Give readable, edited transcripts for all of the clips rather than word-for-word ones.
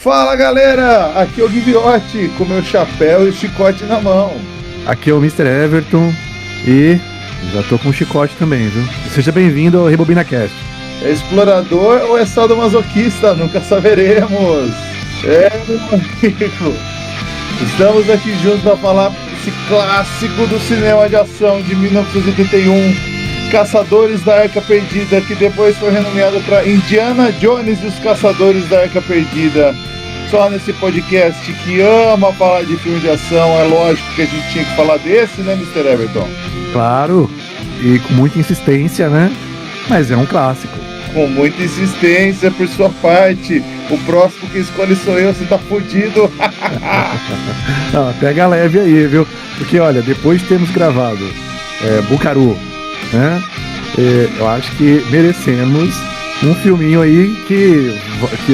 Fala galera, aqui é o Guiviotti com meu chapéu e chicote na mão. Aqui é o Mr. Everton e já tô com chicote também, viu? Seja bem-vindo ao RebobinaCast. É explorador ou é sadomasoquista? Nunca saberemos. Meu amigo, estamos aqui juntos para falar desse clássico do cinema de ação de 1981, Caçadores da Arca Perdida, que depois foi renomeado para Indiana Jones e os Caçadores da Arca Perdida. Só nesse podcast que ama falar de filme de ação, é lógico que a gente tinha que falar desse, né, Mr. Everton? Claro, e com muita insistência, né? Mas é um clássico. Com muita insistência por sua parte. O próximo que escolhe sou eu, você tá fudido. Não, pega leve aí, viu? Porque, olha, depois de termos gravado Bukaru, né? Eu acho que merecemos um filminho aí que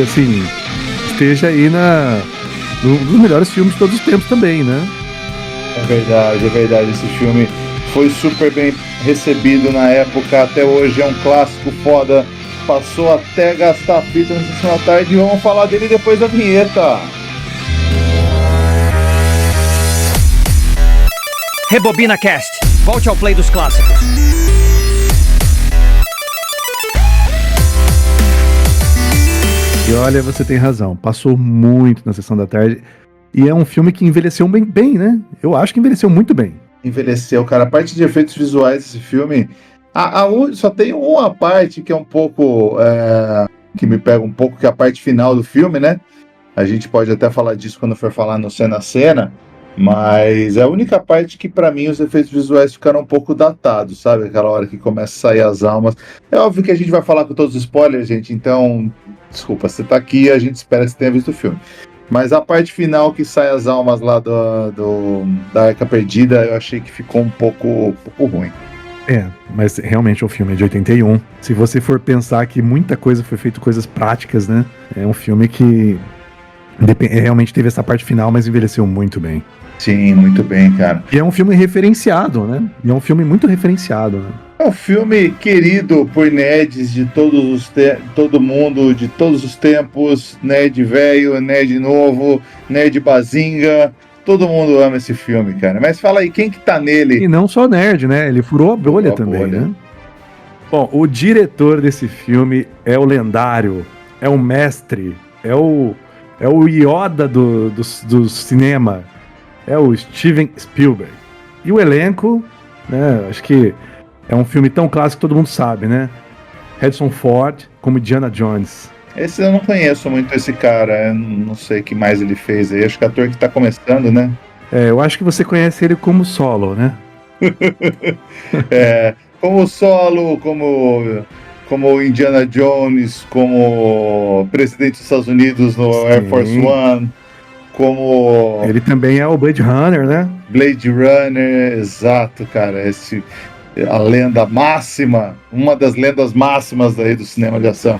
assim, esteja aí um dos melhores filmes de todos os tempos também, né? É verdade. Esse filme foi super bem recebido na época, até hoje é um clássico foda. Passou até gastar fita na sessão da tarde e vamos falar dele depois da vinheta. RebobinaCast, volte ao play dos clássicos. E olha, você tem razão, passou muito na sessão da tarde e é um filme que envelheceu bem, né? Eu acho que envelheceu muito bem. Envelheceu, cara. A parte de efeitos visuais desse filme, só tem uma parte que é um pouco, que me pega um pouco, que é a parte final do filme, né? A gente pode até falar disso quando for falar no Cena a Cena, mas é a única parte que pra mim os efeitos visuais ficaram um pouco datados, sabe? Aquela hora que começa a sair as almas. É óbvio que a gente vai falar com todos os spoilers, gente, então, desculpa, você tá aqui e a gente espera que você tenha visto o filme. Mas a parte final que sai as almas lá da Arca Perdida, eu achei que ficou um pouco ruim. Mas realmente o filme é de 81. Se você for pensar que muita coisa foi feita, coisas práticas, né? É um filme que realmente teve essa parte final, mas envelheceu muito bem. Sim, muito bem, cara. E é um filme referenciado, né? E é um filme muito referenciado, né? É um filme querido por nerds de todo mundo, de todos os tempos, nerd velho, nerd novo, nerd bazinga. Todo mundo ama esse filme, cara. Mas fala aí, quem que tá nele? E não só nerd, né? Ele furou a bolha também, né? Bom, o diretor desse filme é o lendário, é o mestre, é o Yoda do cinema, é o Steven Spielberg. E o elenco, né? Acho que é um filme tão clássico que todo mundo sabe, né? Harrison Ford como Indiana Jones. Esse eu não conheço muito esse cara, eu não sei o que mais ele fez aí. Acho que é ator que tá começando, né? Eu acho que você conhece ele como Solo, né? Como Solo, como Indiana Jones, como presidente dos Estados Unidos no Sim. Air Force One, como... Ele também é o Blade Runner, né? Blade Runner, exato, cara. A lenda máxima, uma das lendas máximas aí do cinema de ação.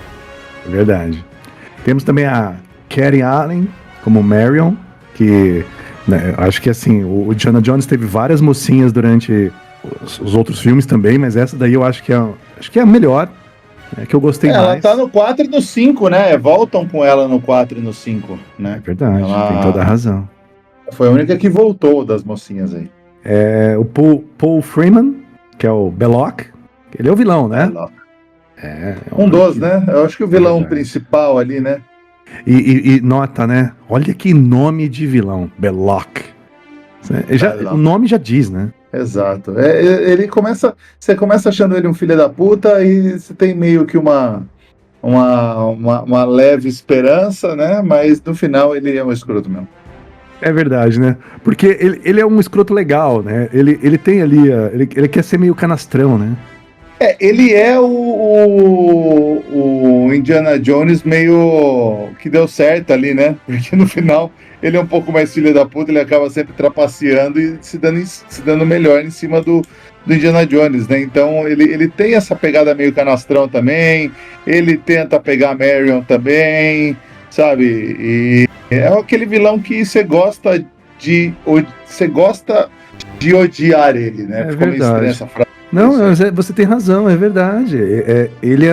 É verdade. Temos também a Karen Allen como Marion, que, né, acho que assim, o Indiana Jones teve várias mocinhas durante os outros filmes também, mas essa daí eu acho que é a melhor, que eu gostei mais. Ela tá no 4 e no 5, né? Voltam com ela no 4 e no 5, né? É verdade, tem toda a razão. Foi a única que voltou das mocinhas aí. O Paul Freeman, que é o Belloc, ele é o vilão, né? Belloc. Um dos, né? Eu acho que o vilão principal ali, né? E nota, né? Olha que nome de vilão, Belloc. O nome já diz, né? Exato. Você começa achando ele um filho da puta e você tem meio que uma leve esperança, né? Mas no final ele é um escroto mesmo. É verdade, né? Porque ele é um escroto legal, né? Ele tem ali, ele quer ser meio canastrão, né? Ele é o Indiana Jones meio que deu certo ali, né? Porque no final ele é um pouco mais filho da puta, ele acaba sempre trapaceando e se dando melhor em cima do Indiana Jones, né? Então ele tem essa pegada meio canastrão também, ele tenta pegar a Marion também, sabe? E é aquele vilão que você gosta de odiar ele, né? É Ficou meio estranha essa frase. Não, você tem razão, é verdade. Ele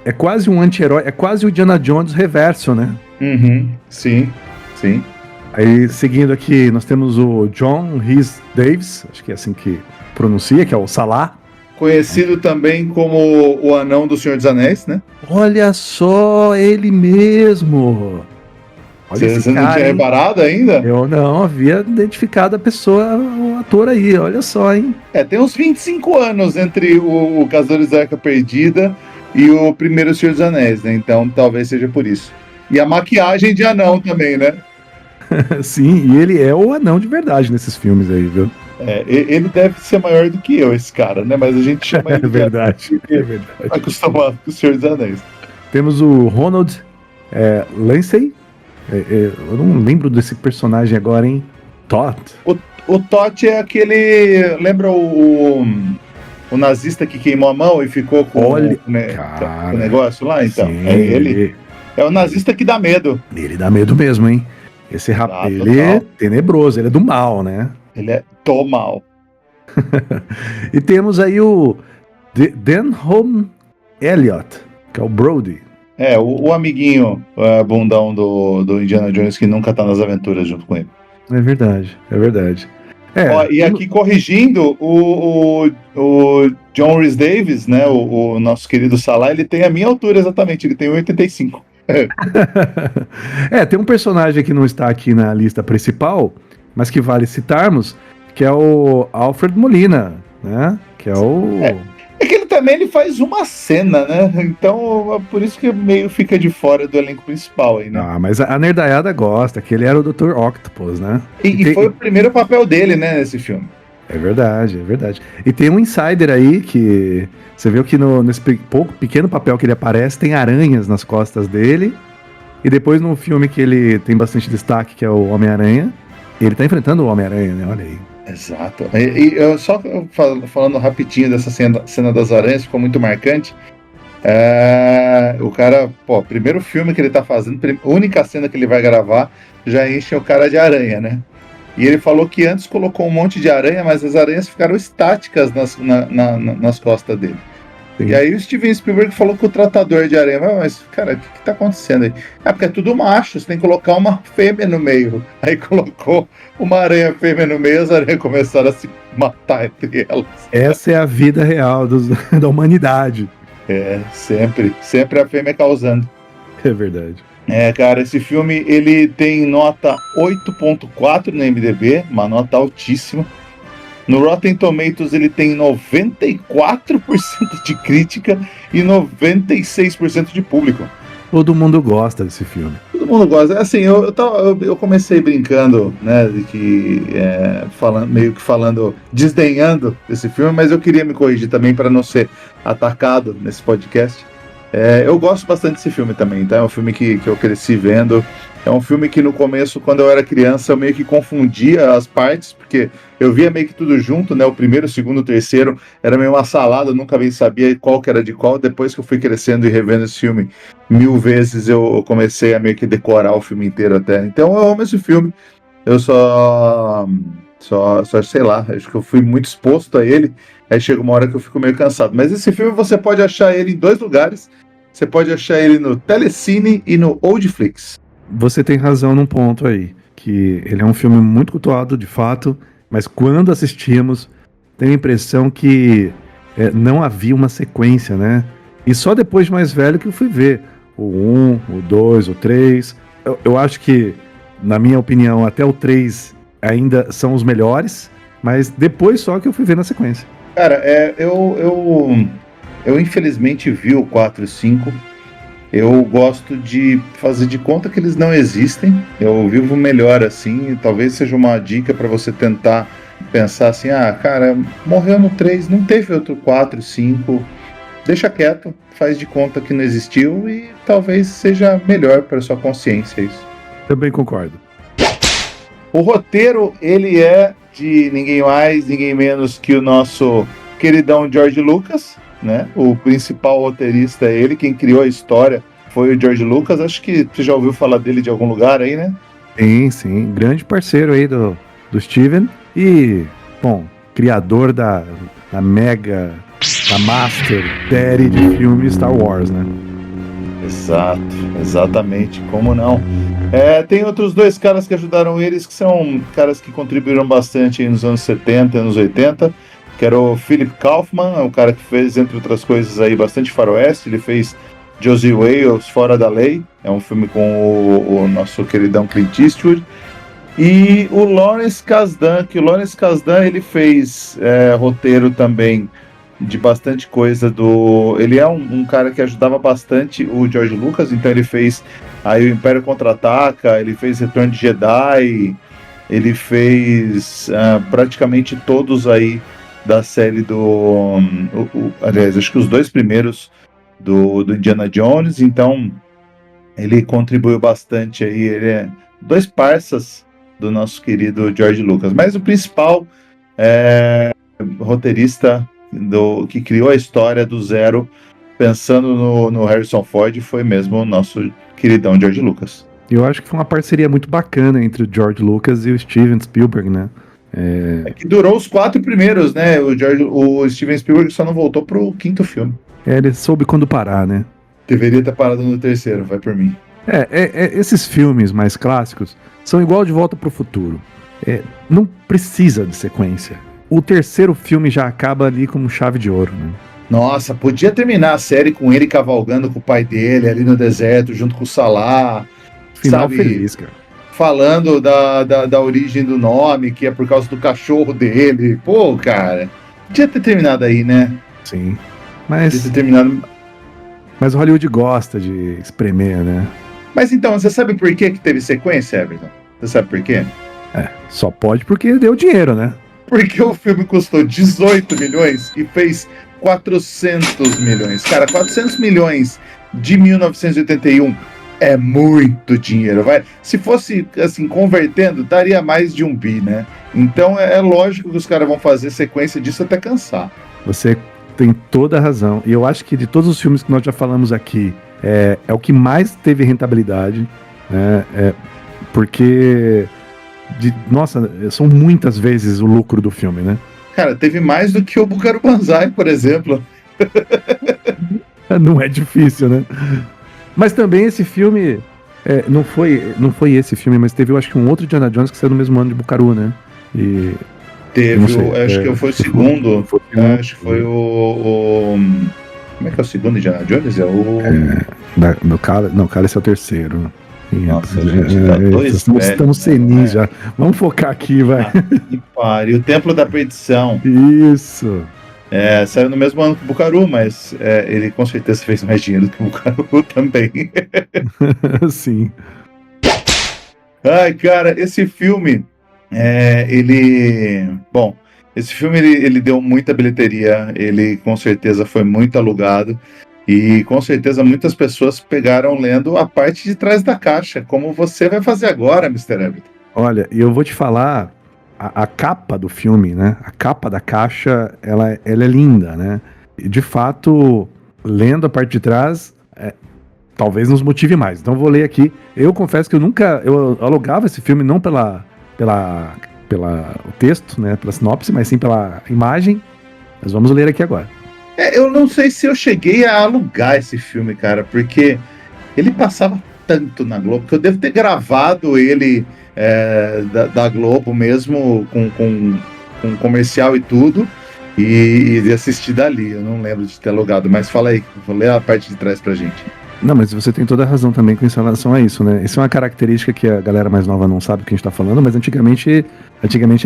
é quase um anti-herói, é quase o Indiana Jones reverso, né? Sim, sim. Aí, seguindo aqui, nós temos o John Rhys Davies, acho que é assim que pronuncia, que é o Salah. Conhecido também como o anão do Senhor dos Anéis, né? Olha só, ele mesmo! Olha esse Você não cara, tinha hein? reparado ainda? Eu não havia identificado a pessoa, o ator aí, olha só, hein? Tem uns 25 anos entre o Caçadores da Arca Perdida e o primeiro Senhor dos Anéis, né? Então talvez seja por isso. E a maquiagem de anão também, né? Sim, e ele é o anão de verdade nesses filmes aí, viu? Ele deve ser maior do que eu, esse cara, né? Mas a gente chama ele É verdade, de é verdade. acostumado com o Senhor dos Anéis. Temos o Ronald Lancey. Eu não lembro desse personagem agora, hein? Todd. O Totti é aquele... Lembra o nazista que queimou a mão e ficou com o negócio lá? Então, sim, ele. É o nazista que dá medo. Ele dá medo mesmo, hein? Esse rapaz, ele é tenebroso, ele é do mal, né? Ele é do mal. E temos aí o Denholm Elliott, que é o Brody. O amiguinho bundão do Indiana Jones que nunca tá nas aventuras junto com ele. É verdade, é verdade. E aqui corrigindo, o John Rhys Davies, né, o nosso querido Salah, ele tem a minha altura exatamente, ele tem 1,85. Tem um personagem que não está aqui na lista principal, mas que vale citarmos, que é o Alfred Molina, né? Que é o... É que ele faz uma cena, né? Então, é por isso que meio fica de fora do elenco principal aí, né? Ah, mas a nerdaiada gosta, que ele era o Dr. Octopus, né? E foi o primeiro papel dele, né, nesse filme. É verdade, é verdade. E tem um insider aí que... Você viu que nesse pequeno papel que ele aparece, tem aranhas nas costas dele. E depois no filme que ele tem bastante destaque, que é o Homem-Aranha, ele tá enfrentando o Homem-Aranha, né? Olha aí. Exato. E eu só falando rapidinho dessa cena das aranhas, ficou muito marcante. O cara, primeiro filme que ele tá fazendo, única cena que ele vai gravar, já enche o cara de aranha, né? E ele falou que antes colocou um monte de aranha, mas as aranhas ficaram estáticas nas costas dele. Sim. E aí o Steven Spielberg falou que o tratador de aranha, mas cara, o que tá acontecendo aí? Porque é tudo macho, você tem que colocar uma fêmea no meio. Aí colocou uma aranha fêmea no meio, as aranhas começaram a se matar entre elas. Essa é a vida real da humanidade. Sempre a fêmea causando. É verdade. Cara, esse filme ele tem nota 8.4 no IMDb, uma nota altíssima. No Rotten Tomatoes ele tem 94% de crítica e 96% de público. Todo mundo gosta desse filme. Todo mundo gosta. Assim, eu comecei brincando, né, de que desdenhando esse filme, mas eu queria me corrigir também para não ser atacado nesse podcast. Eu gosto bastante desse filme também, tá? É um filme que eu cresci vendo. É um filme que no começo, quando eu era criança, eu meio que confundia as partes, porque eu via meio que tudo junto, né? O primeiro, o segundo, o terceiro, era meio uma salada, eu nunca bem sabia qual que era de qual. Depois que eu fui crescendo e revendo esse filme 1000 vezes, eu comecei a meio que decorar o filme inteiro até. Então eu amo esse filme. Eu só sei lá, acho que eu fui muito exposto a ele. Aí chega uma hora que eu fico meio cansado. Mas esse filme você pode achar ele em 2 lugares. Você pode achar ele no Telecine e no Oldflix. Você tem razão num ponto aí, que ele é um filme muito cultuado, de fato, mas quando assistimos, tenho a impressão que não havia uma sequência, né? E só depois de mais velho que eu fui ver o 1, o 2, o 3. Eu acho que, na minha opinião, até o 3 ainda são os melhores, mas depois só que eu fui ver na sequência. Cara, eu infelizmente vi o 4 e 5. Eu gosto de fazer de conta que eles não existem. Eu vivo melhor assim. Talvez seja uma dica para você tentar pensar assim: cara, morreu no 3, não teve outro 4 e 5. Deixa quieto, faz de conta que não existiu e talvez seja melhor para sua consciência isso. Também concordo. O roteiro, ele é de ninguém mais, ninguém menos que o nosso queridão George Lucas, né? O principal roteirista é ele, quem criou a história foi o George Lucas. Acho que você já ouviu falar dele de algum lugar aí, né? Sim, grande parceiro aí do Steven e, bom, criador da master série de filmes Star Wars, né? Exato, exatamente, como não? Tem outros dois caras que ajudaram eles, que são caras que contribuíram bastante aí nos anos 70 e anos 80, que era o Philip Kaufman, o cara que fez, entre outras coisas, aí bastante faroeste. Ele fez Josie Wales, Fora da Lei, é um filme com o nosso queridão Clint Eastwood. E o Lawrence Kasdan, ele fez roteiro também de bastante coisa ele é um cara que ajudava bastante o George Lucas, então ele fez aí o Império Contra-Ataca, ele fez Retorno de Jedi, ele fez praticamente todos aí da série aliás, acho que os dois primeiros do Indiana Jones, então ele contribuiu bastante aí, ele é dois parças do nosso querido George Lucas, mas o principal roteirista que criou a história do zero, pensando no Harrison Ford, foi mesmo o nosso queridão George Lucas. Eu acho que foi uma parceria muito bacana entre o George Lucas e o Steven Spielberg, né? Que durou os 4 primeiros, né? O Steven Spielberg só não voltou pro 5º filme. Ele soube quando parar, né? Deveria ter parado no 3º, vai por mim. Esses filmes mais clássicos são igual De Volta pro Futuro. Não precisa de sequência. O 3º filme já acaba ali como chave de ouro, né? Nossa, podia terminar a série com ele cavalgando com o pai dele ali no deserto, junto com o Salah. Final feliz, cara. Falando da origem do nome, que é por causa do cachorro dele. Pô, cara, podia ter terminado aí, né? Sim, mas... Podia ter terminado... Mas o Hollywood gosta de espremer, né? Mas então, você sabe por que teve sequência, Everton? Você sabe por quê? Só pode porque deu dinheiro, né? Porque o filme custou 18 milhões e fez 400 milhões. Cara, 400 milhões de 1981 é muito dinheiro. Se fosse, assim, convertendo, daria mais de 1 bi, né? Então é lógico que os caras vão fazer sequência disso até cansar. Você tem toda a razão. E eu acho que de todos os filmes que nós já falamos aqui, é o que mais teve rentabilidade, né? Porque... Nossa, são muitas vezes o lucro do filme, né? Cara, teve mais do que o Buckaroo Banzai, por exemplo. Não é difícil, né? Mas também esse filme... não foi esse filme, mas teve, eu acho que um outro Indiana Jones que saiu no mesmo ano de Buckaroo, né? E... Teve, acho que foi o segundo. Acho que foi o... Como é que é o segundo Indiana Jones? Não, cara, esse é o 3º. Nossa, gente, tá dois estamos senis já. Vamos focar aqui, vai. Que pariu. O Templo da Perdição. Isso. Saiu no mesmo ano que o Buckaroo, mas ele com certeza fez mais dinheiro do que o Buckaroo também. Sim. Ai, cara, esse filme, esse filme ele deu muita bilheteria, ele com certeza foi muito alugado. E com certeza muitas pessoas pegaram lendo a parte de trás da caixa, como você vai fazer agora, Mr. Everton. Olha, e eu vou te falar, a capa do filme, né? A capa da caixa, ela é linda, né? E de fato, lendo a parte de trás, talvez nos motive mais. Então eu vou ler aqui. Eu confesso que eu alugava esse filme não pela o texto, né? Pela sinopse, mas sim pela imagem. Mas vamos ler aqui agora. Eu não sei se eu cheguei a alugar esse filme, cara, porque ele passava tanto na Globo que eu devo ter gravado ele da Globo mesmo, com comercial e tudo, e assistir dali. Eu não lembro de ter alugado, mas fala aí, vou ler a parte de trás pra gente. Não, mas você tem toda a razão também com relação a isso, né? Isso é uma característica que a galera mais nova não sabe o que a gente tá falando, mas antigamente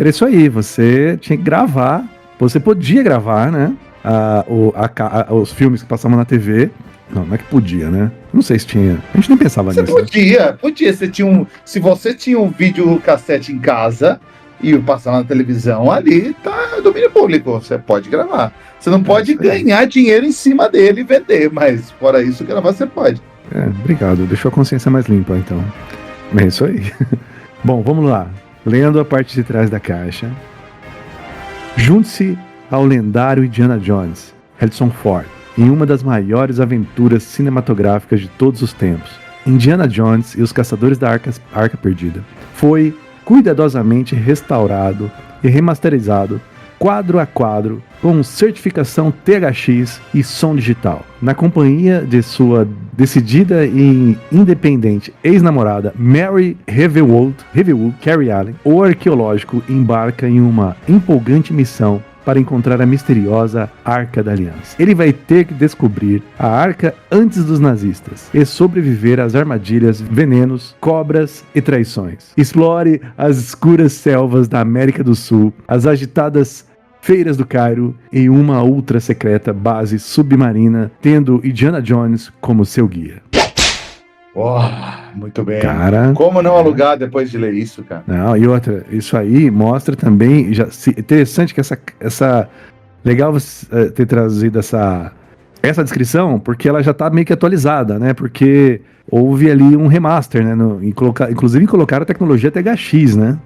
era isso aí, você tinha que gravar, você podia gravar, né? Os filmes que passavam na TV. Não é que podia, né? Não sei se tinha. A gente nem pensava nisso. Podia. Se você tinha um videocassete em casa e passava na televisão, ali tá domínio público. Você pode gravar. Você não pode ganhar dinheiro em cima dele e vender, mas fora isso, gravar você pode. Obrigado. Deixou a consciência mais limpa, então. É isso aí. Bom, vamos lá. Lendo a parte de trás da caixa. Junte-se ao lendário Indiana Jones, Harrison Ford, em uma das maiores aventuras cinematográficas de todos os tempos. Indiana Jones e os Caçadores da Arca Perdida foi cuidadosamente restaurado e remasterizado quadro a quadro, com certificação THX e som digital. Na companhia de sua decidida e independente ex-namorada Mary Heavywood, Carey Allen, o arqueológico embarca em uma empolgante missão para encontrar a misteriosa Arca da Aliança. Ele vai ter que descobrir a Arca antes dos nazistas e sobreviver às armadilhas, venenos, cobras e traições. Explore as escuras selvas da América do Sul, as agitadas feiras do Cairo e uma ultra secreta base submarina, tendo Indiana Jones como seu guia. Muito bem. Cara, como não alugar depois de ler isso, cara? Não, e outra, isso aí mostra também, interessante que essa legal você ter trazido essa descrição, porque ela já tá meio que atualizada, né? Porque houve ali um remaster, né? Inclusive colocaram a tecnologia THX, né?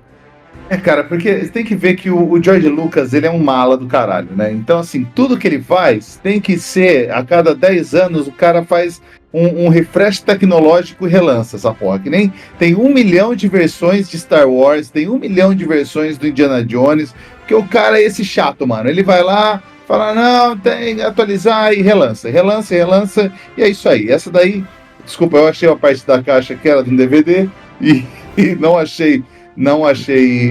Cara, porque você tem que ver que o George Lucas, ele é um mala do caralho, né? Então, assim, tudo que ele faz tem que ser, a cada 10 anos, o cara faz um refresh tecnológico e relança essa porra. Que nem tem 1 milhão de versões de Star Wars, tem 1 milhão de versões do Indiana Jones, porque o cara é esse chato, mano. Ele vai lá, fala, não, tem que atualizar e relança, e é isso aí. Essa daí, desculpa, eu achei a parte da caixa que era de um DVD e não achei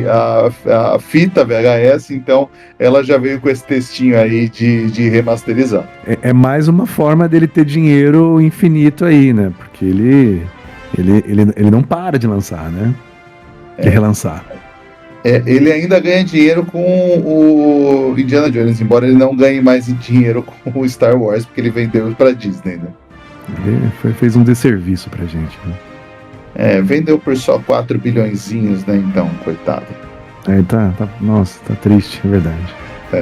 a fita VHS, então ela já veio com esse textinho aí de remasterizar. É mais uma forma dele ter dinheiro infinito aí, né? Porque ele não para de lançar, né? De relançar. Ele ainda ganha dinheiro com o Indiana Jones, embora ele não ganhe mais dinheiro com o Star Wars, porque ele vendeu pra Disney, né? Ele fez um desserviço pra gente, né? Vendeu por só 4 bilhõezinhos, né? Então, coitado. Nossa, tá triste, é verdade.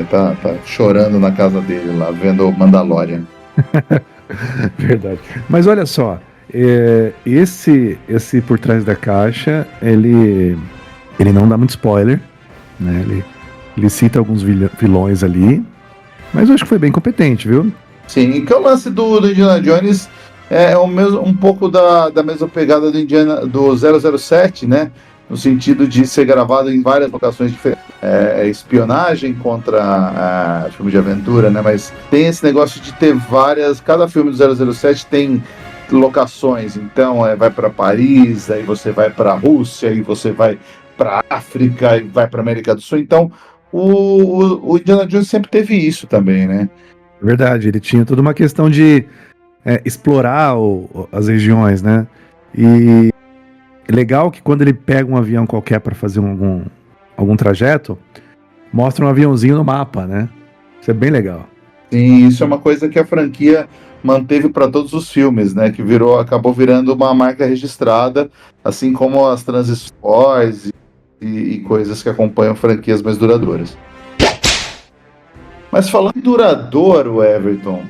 Tá chorando na casa dele lá, vendo o Mandalorian. Verdade. Mas olha só, esse por trás da caixa, ele não dá muito spoiler, né? Ele cita alguns vilões ali, mas eu acho que foi bem competente, viu? Sim, que é o lance do Indiana Jones. Um pouco da mesma pegada do 007, né? No sentido de ser gravado em várias locações diferentes. Espionagem contra filme de aventura, né? Mas tem esse negócio de ter cada filme do 007 tem locações. Então, vai para Paris, aí você vai para Rússia, aí você vai para África, e vai para América do Sul. Então, o Indiana Jones sempre teve isso também, né? Verdade, ele tinha toda uma questão de explorar as regiões, né? E é legal que quando ele pega um avião qualquer para fazer algum trajeto, mostra um aviãozinho no mapa, né? Isso é bem legal. Sim, isso é uma coisa que a franquia manteve para todos os filmes, né? Que acabou virando uma marca registrada, assim como as transições e coisas que acompanham franquias mais duradouras. Mas falando em duradouro, Everton,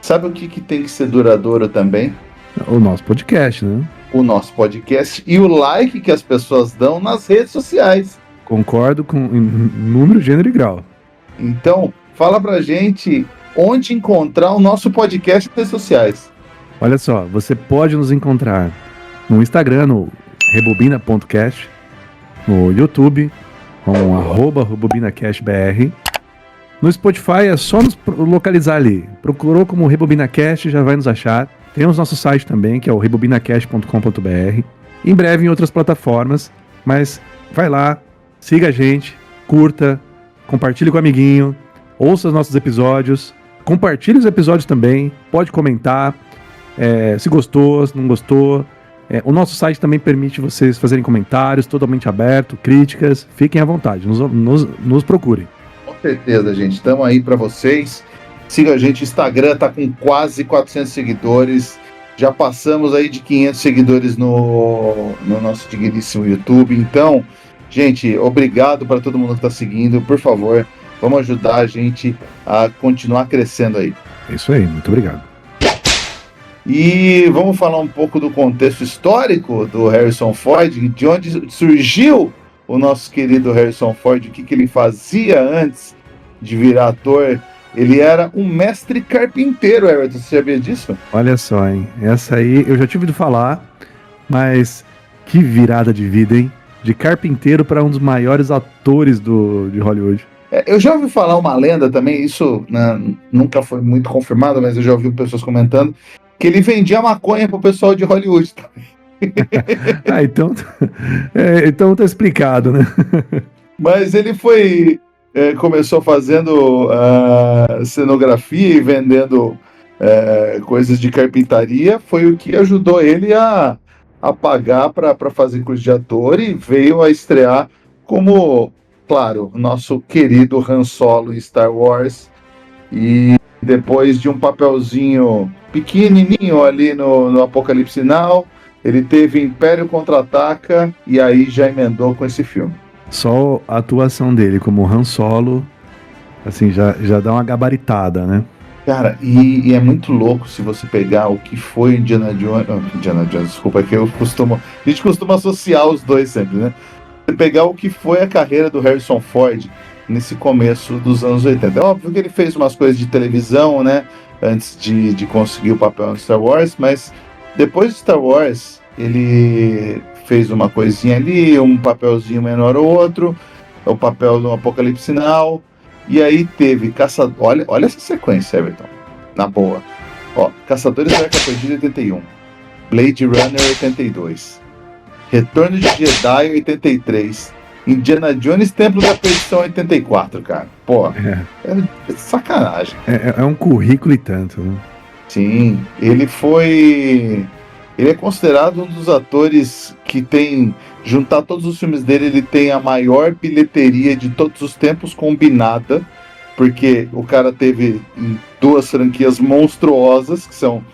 sabe o que tem que ser duradouro também? O nosso podcast, né? O nosso podcast e o like que as pessoas dão nas redes sociais. Concordo com número, gênero e grau. Então, fala pra gente onde encontrar o nosso podcast nas redes sociais. Olha só, você pode nos encontrar no Instagram, no rebobina.cast, no YouTube, com @rebobinacastbr. No Spotify é só nos localizar ali. Procurou como RebobinaCast, já vai nos achar. Temos nosso site também, que é o rebobinacast.com.br. Em breve em outras plataformas, mas vai lá, siga a gente, curta, compartilhe com o amiguinho, ouça os nossos episódios, compartilhe os episódios também, pode comentar, se gostou, se não gostou. O nosso site também permite vocês fazerem comentários, totalmente aberto, críticas, fiquem à vontade, nos procurem. Com certeza, gente. Estamos aí para vocês. Siga a gente. O Instagram tá com quase 400 seguidores. Já passamos aí de 500 seguidores no nosso digníssimo YouTube. Então, gente, obrigado para todo mundo que está seguindo. Por favor, vamos ajudar a gente a continuar crescendo aí. É isso aí. Muito obrigado. E vamos falar um pouco do contexto histórico do Harrison Ford, de onde surgiu o nosso querido Harrison Ford, o que ele fazia antes de virar ator. Ele era um mestre carpinteiro, Everton, você sabia disso? Olha só, hein? Essa aí eu já tive de falar, mas que virada de vida, hein? De carpinteiro para um dos maiores atores de Hollywood. Eu já ouvi falar uma lenda também, isso, né, nunca foi muito confirmado, mas eu já ouvi pessoas comentando, que ele vendia maconha pro pessoal de Hollywood também. Então tá explicado, né? Mas ele começou fazendo cenografia e vendendo coisas de carpintaria, foi o que ajudou ele a pagar para fazer curso de ator e veio a estrear como, claro, nosso querido Han Solo em Star Wars. E depois de um papelzinho pequenininho ali no Apocalipse Now, ele teve Império Contra-Ataca e aí já emendou com esse filme. Só a atuação dele como Han Solo, assim, já dá uma gabaritada, né? Cara, e é muito louco se você pegar o que foi Indiana Jones, desculpa, que a gente costuma associar os dois sempre, né? Você pegar o que foi a carreira do Harrison Ford nesse começo dos anos 80. É óbvio que ele fez umas coisas de televisão, né? Antes de conseguir o papel no Star Wars, mas depois de Star Wars, ele fez uma coisinha ali, um papelzinho menor ou outro, o papel no Apocalipse Now, e aí teve Caçador. Olha essa sequência, Everton. Na boa. Ó, Caçadores da Arca Perdida 81, Blade Runner 82, Retorno de Jedi 83, Indiana Jones Templo da Perdição 84, cara. Pô, é sacanagem. É um currículo e tanto, né? Sim, ele é considerado um dos atores que tem, juntar todos os filmes dele, ele tem a maior bilheteria de todos os tempos combinada, porque o cara teve duas franquias monstruosas, que são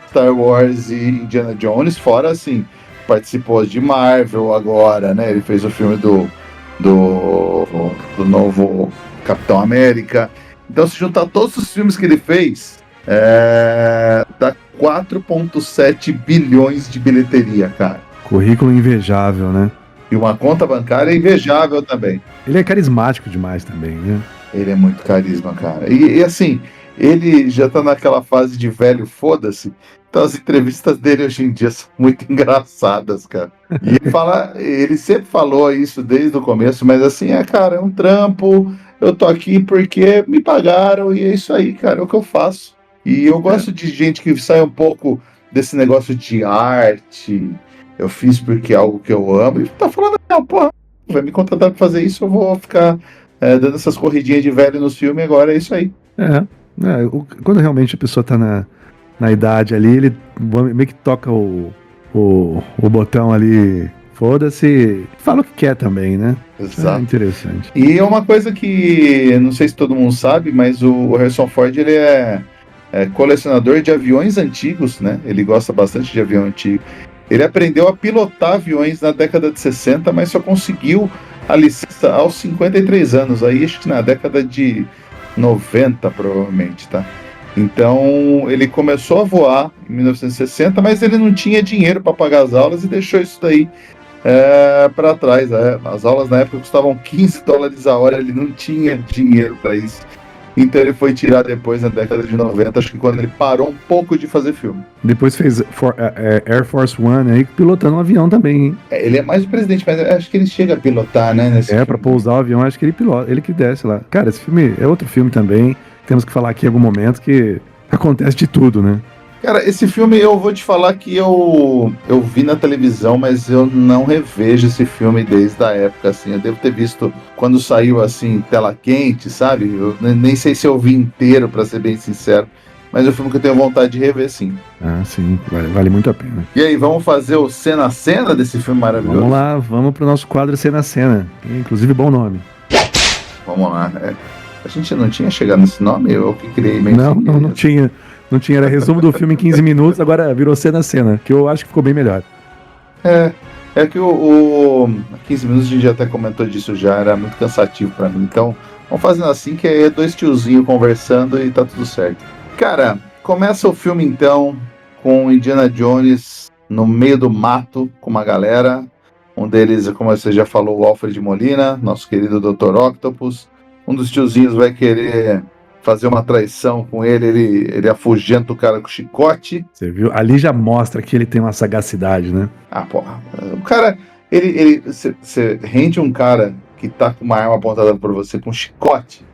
Star Wars e Indiana Jones, fora assim, participou de Marvel agora, né? Ele fez o filme do novo Capitão América. Então, se juntar todos os filmes que ele fez, dá 4,7 bilhões de bilheteria, cara. Currículo invejável, né? E uma conta bancária invejável também. Ele é carismático demais também, né? Ele é muito carisma, cara. E assim, ele já tá naquela fase de velho foda-se. Então as entrevistas dele hoje em dia são muito engraçadas, cara. E ele sempre falou isso desde o começo, mas assim, cara, é um trampo, eu tô aqui porque me pagaram e é isso aí, cara, é o que eu faço. E eu gosto de gente que sai um pouco desse negócio de arte, eu fiz porque é algo que eu amo, e tá falando, não, porra, vai me contratar pra fazer isso, eu vou ficar dando essas corridinhas de velho nos filmes, agora é isso aí. Quando realmente a pessoa tá na idade ali, ele meio que toca o botão ali, foda-se, fala o que quer também, né? Exato. É interessante. E é uma coisa que, não sei se todo mundo sabe, mas o Harrison Ford, ele é colecionador de aviões antigos, né? Ele gosta bastante de avião antigo. Ele aprendeu a pilotar aviões na década de 60, mas só conseguiu a licença aos 53 anos. Aí acho que na década de 90, provavelmente, tá? Então, ele começou a voar em 1960, mas ele não tinha dinheiro para pagar as aulas e deixou isso daí para trás. As aulas na época custavam $15 a hora, ele não tinha dinheiro para isso. Então ele foi tirar depois, na década de 90, acho que quando ele parou um pouco de fazer filme. Depois fez Air Force One aí, pilotando um avião também, hein? Ele é mais o presidente, mas acho que ele chega a pilotar, né? Pra pousar o avião, acho que ele pilota, ele que desce lá. Cara, esse filme é outro filme também. Temos que falar aqui em algum momento que acontece de tudo, né? Cara, esse filme eu vou te falar que eu vi na televisão, mas eu não revejo esse filme desde a época, assim. Eu devo ter visto quando saiu, assim, tela quente, sabe? Eu nem sei se eu vi inteiro, pra ser bem sincero. Mas é um filme que eu tenho vontade de rever, sim. Ah, sim. Vale muito a pena. E aí, vamos fazer o Cena a Cena desse filme maravilhoso? Vamos lá, vamos pro nosso quadro Cena a Cena. Inclusive, bom nome. Vamos lá. A gente não tinha chegado nesse nome? Eu que criei mesmo. Não tinha. Não tinha, era resumo do filme em 15 minutos, agora virou Cena a Cena, que eu acho que ficou bem melhor. É que o 15 minutos a gente já até comentou disso já, era muito cansativo pra mim. Então, vamos fazendo assim, que é dois tiozinhos conversando e tá tudo certo. Cara, começa o filme então com Indiana Jones no meio do mato com uma galera. Um deles, como você já falou, o Alfred Molina, nosso querido Dr. Octopus. Um dos tiozinhos vai querer fazer uma traição com ele afugenta o cara com chicote. Você viu? Ali já mostra que ele tem uma sagacidade, né? Ah, porra. O cara, você rende um cara que tá com uma arma apontada pra você com um chicote,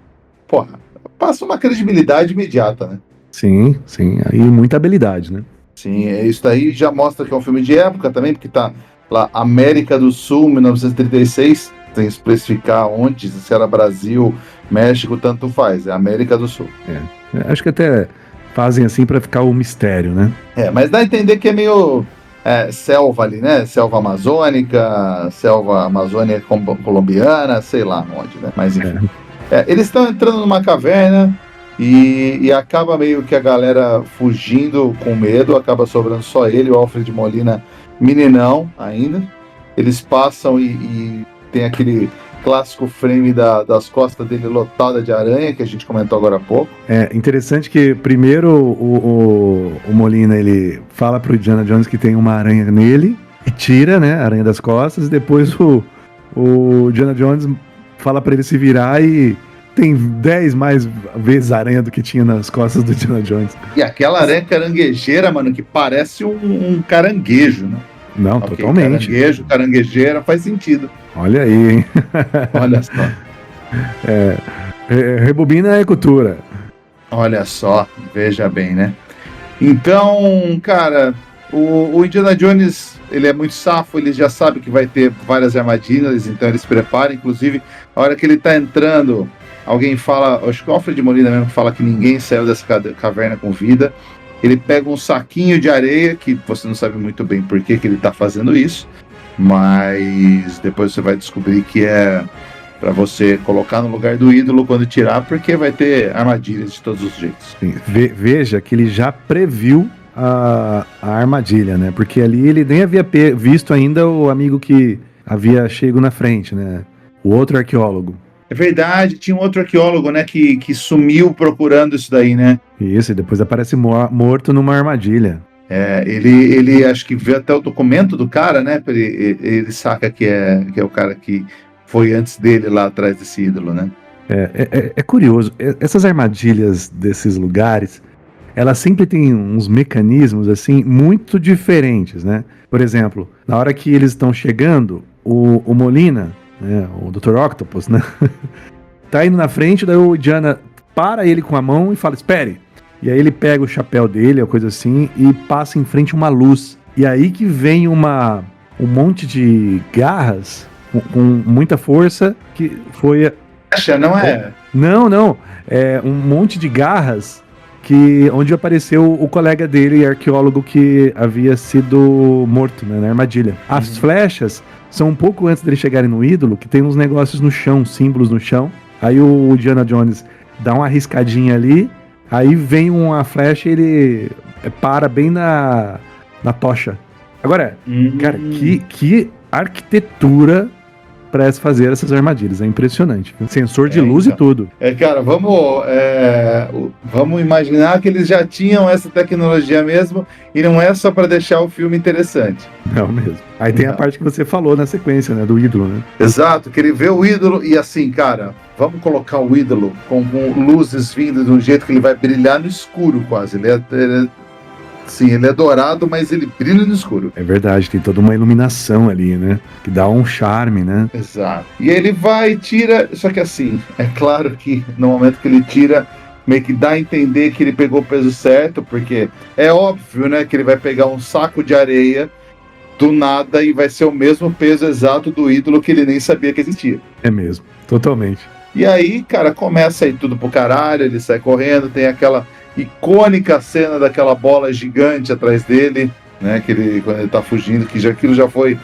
porra, passa uma credibilidade imediata, né? Sim, aí muita habilidade, né? Sim, isso daí já mostra que é um filme de época também, porque tá lá América do Sul, 1936, sem especificar onde, se era Brasil, México, tanto faz, é América do Sul. Acho que até fazem assim pra ficar o mistério, né? Mas dá a entender que é meio selva ali, né? Selva amazônica, selva amazônia colombiana, sei lá onde, né? Mas enfim. Eles estão entrando numa caverna e acaba meio que a galera fugindo com medo, acaba sobrando só ele, o Alfred Molina, meninão ainda. Eles passam e tem aquele clássico frame das costas dele lotada de aranha, que a gente comentou agora há pouco. É interessante que primeiro o Molina, ele fala pro Indiana Jones que tem uma aranha nele, e tira, né, a aranha das costas, e depois o Indiana Jones fala pra ele se virar e tem 10 mais vezes aranha do que tinha nas costas do Indiana Jones. E aquela aranha caranguejeira, mano, que parece um caranguejo, né? Não, okay, totalmente. Caranguejeira, faz sentido. Olha aí, hein? Olha só. Rebobina é cultura. Olha só, veja bem, né? Então, cara, o Indiana Jones, ele é muito safo, ele já sabe que vai ter várias armadilhas, então ele se prepara. Inclusive, a hora que ele tá entrando, alguém fala, acho que o Alfred Molina mesmo fala que ninguém saiu dessa caverna com vida. Ele pega um saquinho de areia, que você não sabe muito bem por que ele tá fazendo isso, mas depois você vai descobrir que é para você colocar no lugar do ídolo quando tirar, porque vai ter armadilhas de todos os jeitos. Sim. Veja que ele já previu a armadilha, né? Porque ali ele nem havia visto ainda o amigo que havia chego na frente, né? O outro arqueólogo. É verdade, tinha um outro arqueólogo, né, que sumiu procurando isso daí, né? Isso, e depois aparece morto numa armadilha. Ele acho que vê até o documento do cara, né? Ele saca que é o cara que foi antes dele lá atrás desse ídolo, né? É curioso, essas armadilhas desses lugares, elas sempre têm uns mecanismos, assim, muito diferentes, né? Por exemplo, na hora que eles estão chegando, o Molina, né, o Dr. Octopus, né? Tá indo na frente, daí o Indiana para ele com a mão e fala, espere. E aí ele pega o chapéu dele, ou coisa assim, e passa em frente uma luz. E aí que vem um monte de garras com muita força, que foi... Acha, não é? Não. É um monte de garras onde apareceu o colega dele, arqueólogo, que havia sido morto, né, na armadilha. As flechas são um pouco antes deles chegarem no ídolo, que tem uns negócios no chão, símbolos no chão. Aí o Indiana Jones dá uma arriscadinha ali, aí vem uma flecha e ele para bem na tocha. Agora, cara, que arquitetura para fazer essas armadilhas. É impressionante. Sensor de luz então, e tudo. Cara, vamos imaginar que eles já tinham essa tecnologia mesmo e não é só para deixar o filme interessante. Não mesmo. Aí tem a parte que você falou na sequência, né, do ídolo, né? Exato, que ele vê o ídolo e assim, cara, vamos colocar o ídolo com luzes vindo de um jeito que ele vai brilhar no escuro quase. Sim, ele é dourado, mas ele brilha no escuro. É verdade, tem toda uma iluminação ali, né? Que dá um charme, né? Exato. E ele vai e tira, só que assim, é claro que no momento que ele tira, meio que dá a entender que ele pegou o peso certo, porque é óbvio, né, que ele vai pegar um saco de areia do nada e vai ser o mesmo peso exato do ídolo que ele nem sabia que existia. É mesmo, totalmente. E aí, cara, começa aí tudo pro caralho, ele sai correndo, tem aquela icônica cena daquela bola gigante atrás dele, né? Quando ele tá fugindo, aquilo já foi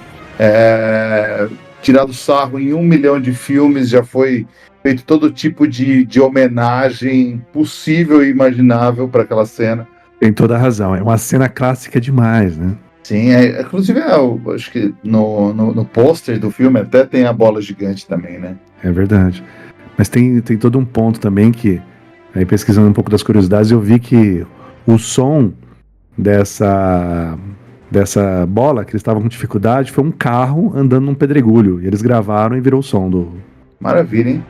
tirado sarro em 1 milhão de filmes, já foi feito todo tipo de homenagem possível e imaginável para aquela cena. Tem toda a razão, é uma cena clássica demais, né? Sim, inclusive acho que no pôster do filme até tem a bola gigante também, né? É verdade. Mas tem todo um ponto também que, aí pesquisando um pouco das curiosidades, eu vi que o som dessa bola, que eles estavam com dificuldade, foi um carro andando num pedregulho. E eles gravaram e virou o som do... Maravilha, hein?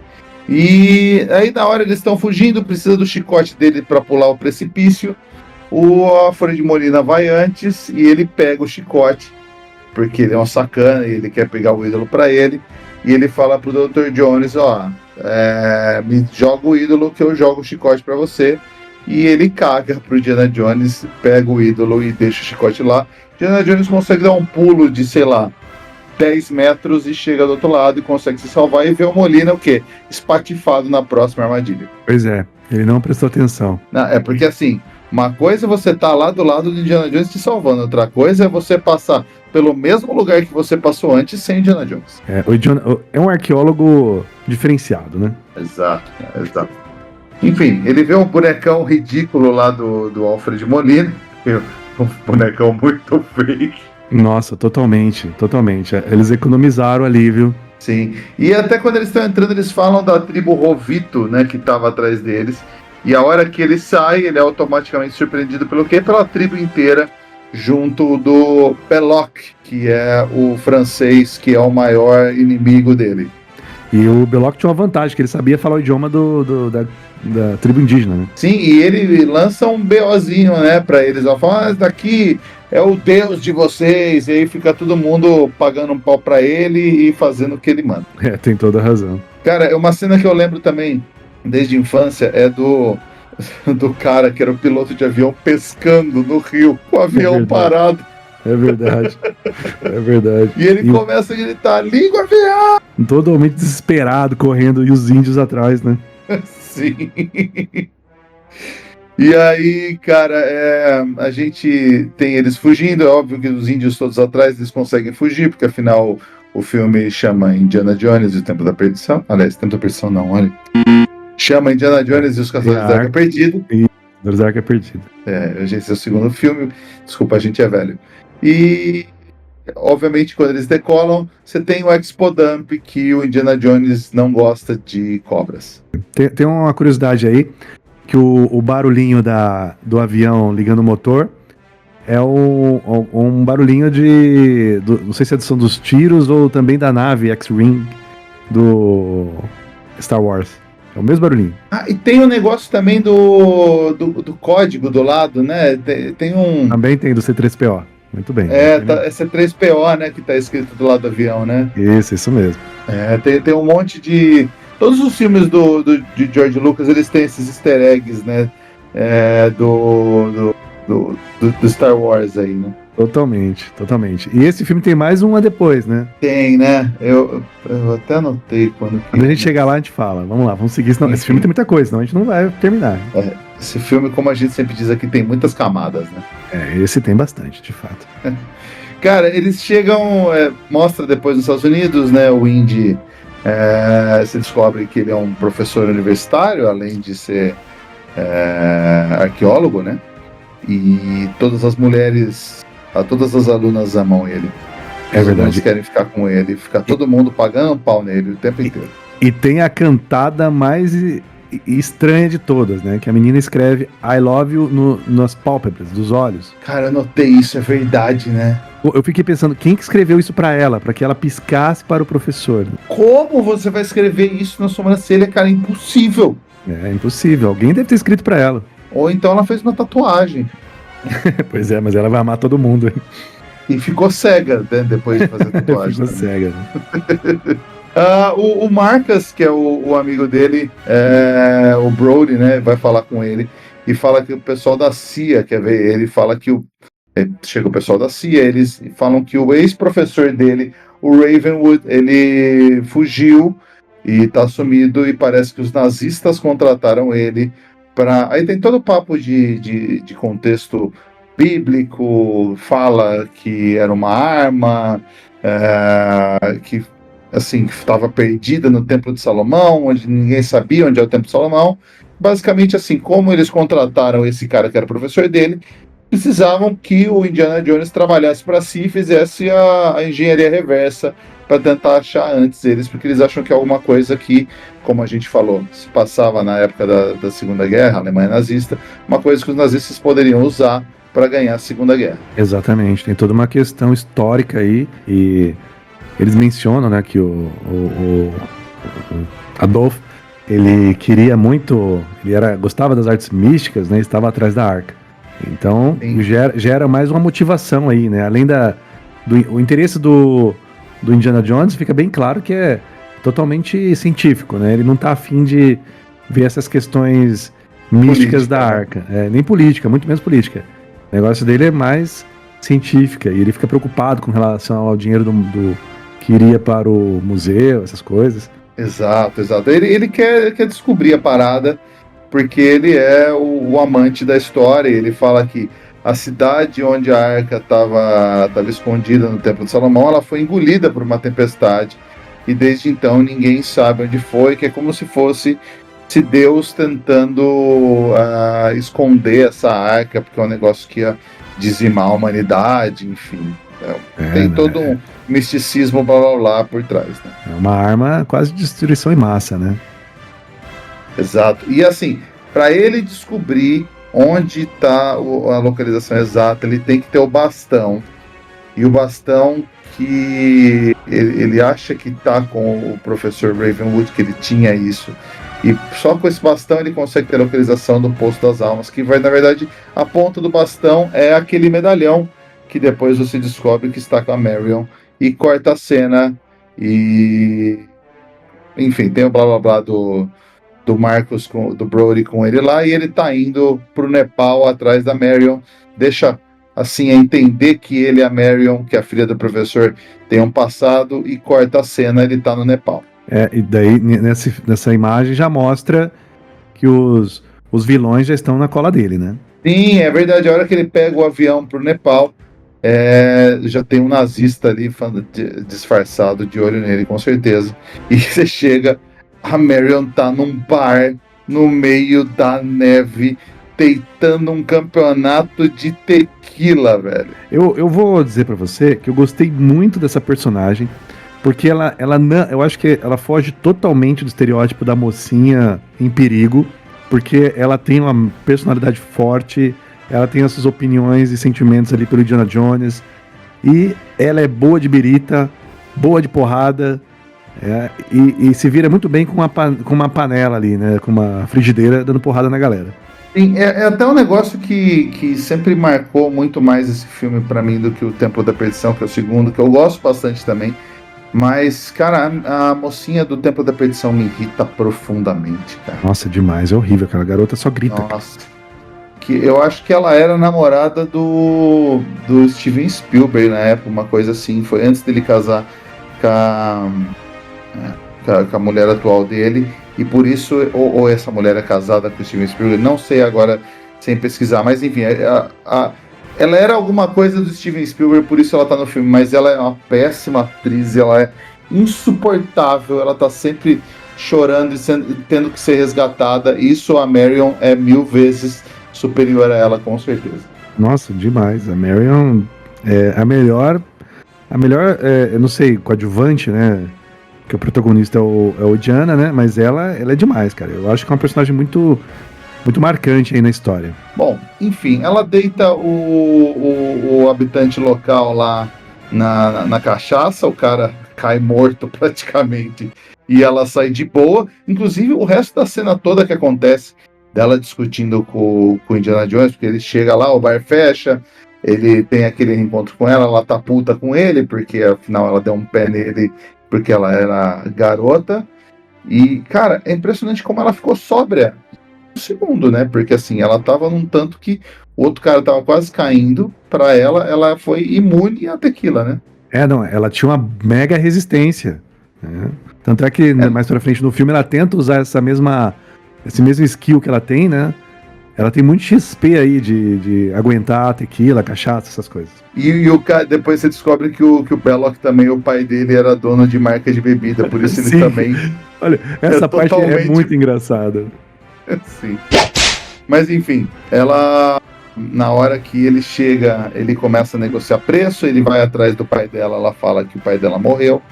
E aí na hora eles estão fugindo, precisa do chicote dele para pular o precipício. O Alfred Molina vai antes e ele pega o chicote, porque ele é um sacana e ele quer pegar o ídolo para ele. e ele fala pro Dr. Jones, me joga o ídolo que eu jogo o chicote pra você. E ele caga pro Indiana Jones, pega o ídolo e deixa o chicote lá. Indiana Jones consegue dar um pulo de, 10 metros e chega do outro lado e consegue se salvar e vê o Molina, espatifado na próxima armadilha. Pois é, ele não prestou atenção. Não, é porque assim, uma coisa é você tá lá do lado do Indiana Jones te salvando, outra coisa é você passar pelo mesmo lugar que você passou antes sem Indiana Jones. É um arqueólogo diferenciado, né? Exato. Enfim, ele vê um bonecão ridículo lá do Alfred Molina, um bonecão muito fake. Nossa, totalmente. Eles economizaram ali, viu? Sim, e até quando eles estão entrando, eles falam da tribo Rovito, né, que estava atrás deles. E a hora que ele sai, ele é automaticamente surpreendido pelo quê? Pela tribo inteira, junto do Belloc, que é o francês, que é o maior inimigo dele. E o Belloc tinha uma vantagem, que ele sabia falar o idioma da tribo indígena, né? Sim, e ele lança um BOzinho, né, pra eles. Ela fala, esse daqui é o deus de vocês. E aí fica todo mundo pagando um pau pra ele e fazendo o que ele manda. Tem toda a razão. Cara, uma cena que eu lembro também, desde a infância, é do cara que era o piloto de avião pescando no rio, com o avião parado. É verdade. E ele começa a gritar, língua avião! Totalmente desesperado, correndo, e os índios atrás, né? Sim. E aí, cara, a gente tem eles fugindo, é óbvio que os índios todos atrás, eles conseguem fugir, porque afinal o filme chama Indiana Jones e o Tempo da Perdição. Aliás, Tempo da Perdição não, olha. Chama Indiana Jones e os Caçadores da Arca Perdida. Caçadores da Arca Perdida. Esse é o segundo filme. Desculpa, a gente é velho. E, obviamente, quando eles decolam, você tem o Expo Dump, que o Indiana Jones não gosta de cobras. Tem uma curiosidade aí, que o barulhinho do avião ligando o motor é um barulhinho não sei se é do som dos tiros ou também da nave X-Wing do Star Wars. É o mesmo barulhinho. E tem um negócio também do código do lado, né? Tem um... Também tem do C3PO. Muito bem. É C3PO, né? Que tá escrito do lado do avião, né? Isso mesmo. Tem um monte de... Todos os filmes de George Lucas, eles têm esses easter eggs, né? Do Star Wars aí, né? Totalmente. E esse filme tem mais um a depois, né? Tem, né? Eu até anotei quando a gente chegar lá, a gente fala. Vamos lá, vamos seguir. Senão, esse filme tem muita coisa, senão a gente não vai terminar. Esse filme, como a gente sempre diz aqui, tem muitas camadas, né? Esse tem bastante, de fato. Cara, eles chegam... mostra depois nos Estados Unidos, né? O Indy... se descobre que ele é um professor universitário, além de ser arqueólogo, né? E todas as mulheres... Todas as alunas amam ele. É verdade. Eles querem ficar com ele. Fica todo mundo pagando um pau nele o tempo inteiro. E tem a cantada mais estranha de todas, né? Que a menina escreve I love you nas pálpebras, dos olhos. Cara, eu notei isso, é verdade, né? Eu fiquei pensando, quem que escreveu isso pra ela? Pra que ela piscasse para o professor? Como você vai escrever isso na sobrancelha, cara? É impossível. É impossível. Alguém deve ter escrito pra ela. Ou então ela fez uma tatuagem. Pois é, mas ela vai amar todo mundo, hein? E ficou cega, né, depois de fazer a tatuagem. Ficou cega, né? O Marcus, que é o amigo dele, o Brody, né, vai falar com ele e fala que o pessoal da CIA quer ver ele, fala que chega o pessoal da CIA, eles falam que o ex-professor dele, o Ravenwood, ele fugiu e tá sumido e parece que os nazistas contrataram ele para... Aí tem todo o papo de contexto bíblico, fala que era uma arma, que assim, estava perdida no Templo de Salomão, onde ninguém sabia onde é o Templo de Salomão. Basicamente, assim, como eles contrataram esse cara que era professor dele, precisavam que o Indiana Jones trabalhasse para si e fizesse a engenharia reversa para tentar achar antes eles, porque eles acham que é alguma coisa que, como a gente falou, se passava na época da Segunda Guerra, a Alemanha nazista, uma coisa que os nazistas poderiam usar para ganhar a Segunda Guerra. Exatamente, tem toda uma questão histórica aí, e eles mencionam, né, que o Adolf, ele queria muito, gostava das artes místicas, né, estava atrás da arca. Então, gera mais uma motivação aí, né, além o interesse do do Indiana Jones, fica bem claro que é totalmente científico, né? Ele não tá afim de ver essas questões místicas da arca. Nem política, muito menos política. O negócio dele é mais científica, e ele fica preocupado com relação ao dinheiro do que iria para o museu, essas coisas. Exato. Ele quer descobrir a parada, porque ele é o amante da história. Ele fala que a cidade onde a arca estava escondida no Templo de Salomão, ela foi engolida por uma tempestade, e desde então ninguém sabe onde foi, que é como se fosse Deus tentando esconder essa arca, porque é um negócio que ia dizimar a humanidade, enfim. Tem todo um misticismo blá blá blá por trás, né? É uma arma quase de destruição em massa, né? Exato. E assim, para ele descobrir onde está a localização exata, ele tem que ter o bastão. E o bastão que ele acha que está com o professor Ravenwood, que ele tinha isso. E só com esse bastão ele consegue ter a localização do Poço das Almas, que vai, na verdade, a ponta do bastão é aquele medalhão que depois você descobre que está com a Marion, e corta a cena. E enfim, tem o blá blá blá do Marcus, do Brody com ele lá, e ele tá indo pro Nepal atrás da Marion, deixa assim a entender que ele e a Marion, que é a filha do professor, tem um passado, e corta a cena, ele tá no Nepal. E daí nessa imagem já mostra que os vilões já estão na cola dele, né? Sim, é verdade. A hora que ele pega o avião pro Nepal, já tem um nazista ali disfarçado de olho nele, com certeza. E você chega, a Marion tá num bar no meio da neve, deitando um campeonato de tequila, velho. Eu vou dizer pra você que eu gostei muito dessa personagem, porque eu acho que ela foge totalmente do estereótipo da mocinha em perigo, porque ela tem uma personalidade forte, ela tem as suas opiniões e sentimentos ali pelo Indiana Jones, e ela é boa de birita, boa de porrada, e se vira muito bem com uma panela ali, né, com uma frigideira dando porrada na galera. Sim, é até um negócio que sempre marcou muito mais esse filme pra mim do que o Templo da Perdição, que é o segundo, que eu gosto bastante também. Mas, cara, a mocinha do Templo da Perdição me irrita profundamente, cara. Nossa, demais, é horrível, aquela garota só grita. Nossa. Que eu acho que ela era namorada do Steven Spielberg na época, uma coisa assim. Foi antes dele casar com a mulher atual dele. E por isso, ou essa mulher é casada com o Steven Spielberg, não sei agora, sem pesquisar. Mas enfim, ela era alguma coisa do Steven Spielberg, por isso ela tá no filme, mas ela é uma péssima atriz, ela é insuportável, ela tá sempre chorando e tendo que ser resgatada. Isso a Marion é 1000 vezes superior a ela, com certeza. Nossa, demais. A Marion é a melhor, eu não sei, coadjuvante, né? Que o protagonista é o Diana, né? Mas ela é demais, cara. Eu acho que é uma personagem muito marcante aí na história. Bom, enfim, ela deita o habitante local lá na cachaça, o cara cai morto praticamente, e ela sai de boa. Inclusive, o resto da cena toda que acontece, dela discutindo com o Indiana Jones, porque ele chega lá, o bar fecha, ele tem aquele encontro com ela tá puta com ele, porque afinal ela deu um pé nele, porque ela era garota. E, cara, é impressionante como ela ficou sóbria no segundo, né? Porque, assim, ela tava num tanto que o outro cara tava quase caindo. Pra ela foi imune à tequila, né? Não, ela tinha uma mega resistência, né? Tanto é que mais pra frente no filme ela tenta usar esse mesmo skill que ela tem, né? Ela tem muito XP aí de aguentar a tequila, cachaça, essas coisas. E o cara, depois você descobre que o Belloc também, o pai dele, era dono de marca de bebida, por isso ele também... Olha, essa parte é muito engraçada. Sim. Mas enfim, ela, na hora que ele chega, ele começa a negociar preço, ele vai atrás do pai dela, ela fala que o pai dela morreu,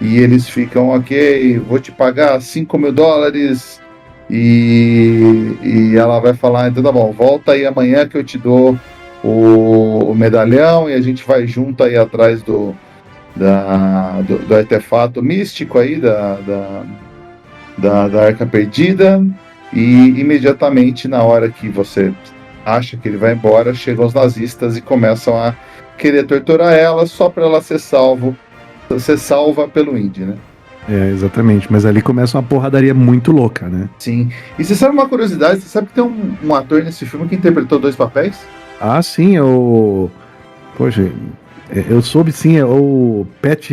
e eles ficam, ok, vou te pagar $5.000, e ela vai falar, então tá bom, volta aí amanhã que eu te dou o medalhão, e a gente vai junto aí atrás do artefato místico aí, da Arca Perdida. E imediatamente, na hora que você acha que ele vai embora, chegam os nazistas e começam a querer torturar ela só para ela ser salvo você salva pelo Indy, né? É, exatamente. Mas ali começa uma porradaria muito louca, né? Sim. E você sabe uma curiosidade? Você sabe que tem um ator nesse filme que interpretou 2 papéis? Ah, sim, é o... Poxa, eu soube sim, é o Pat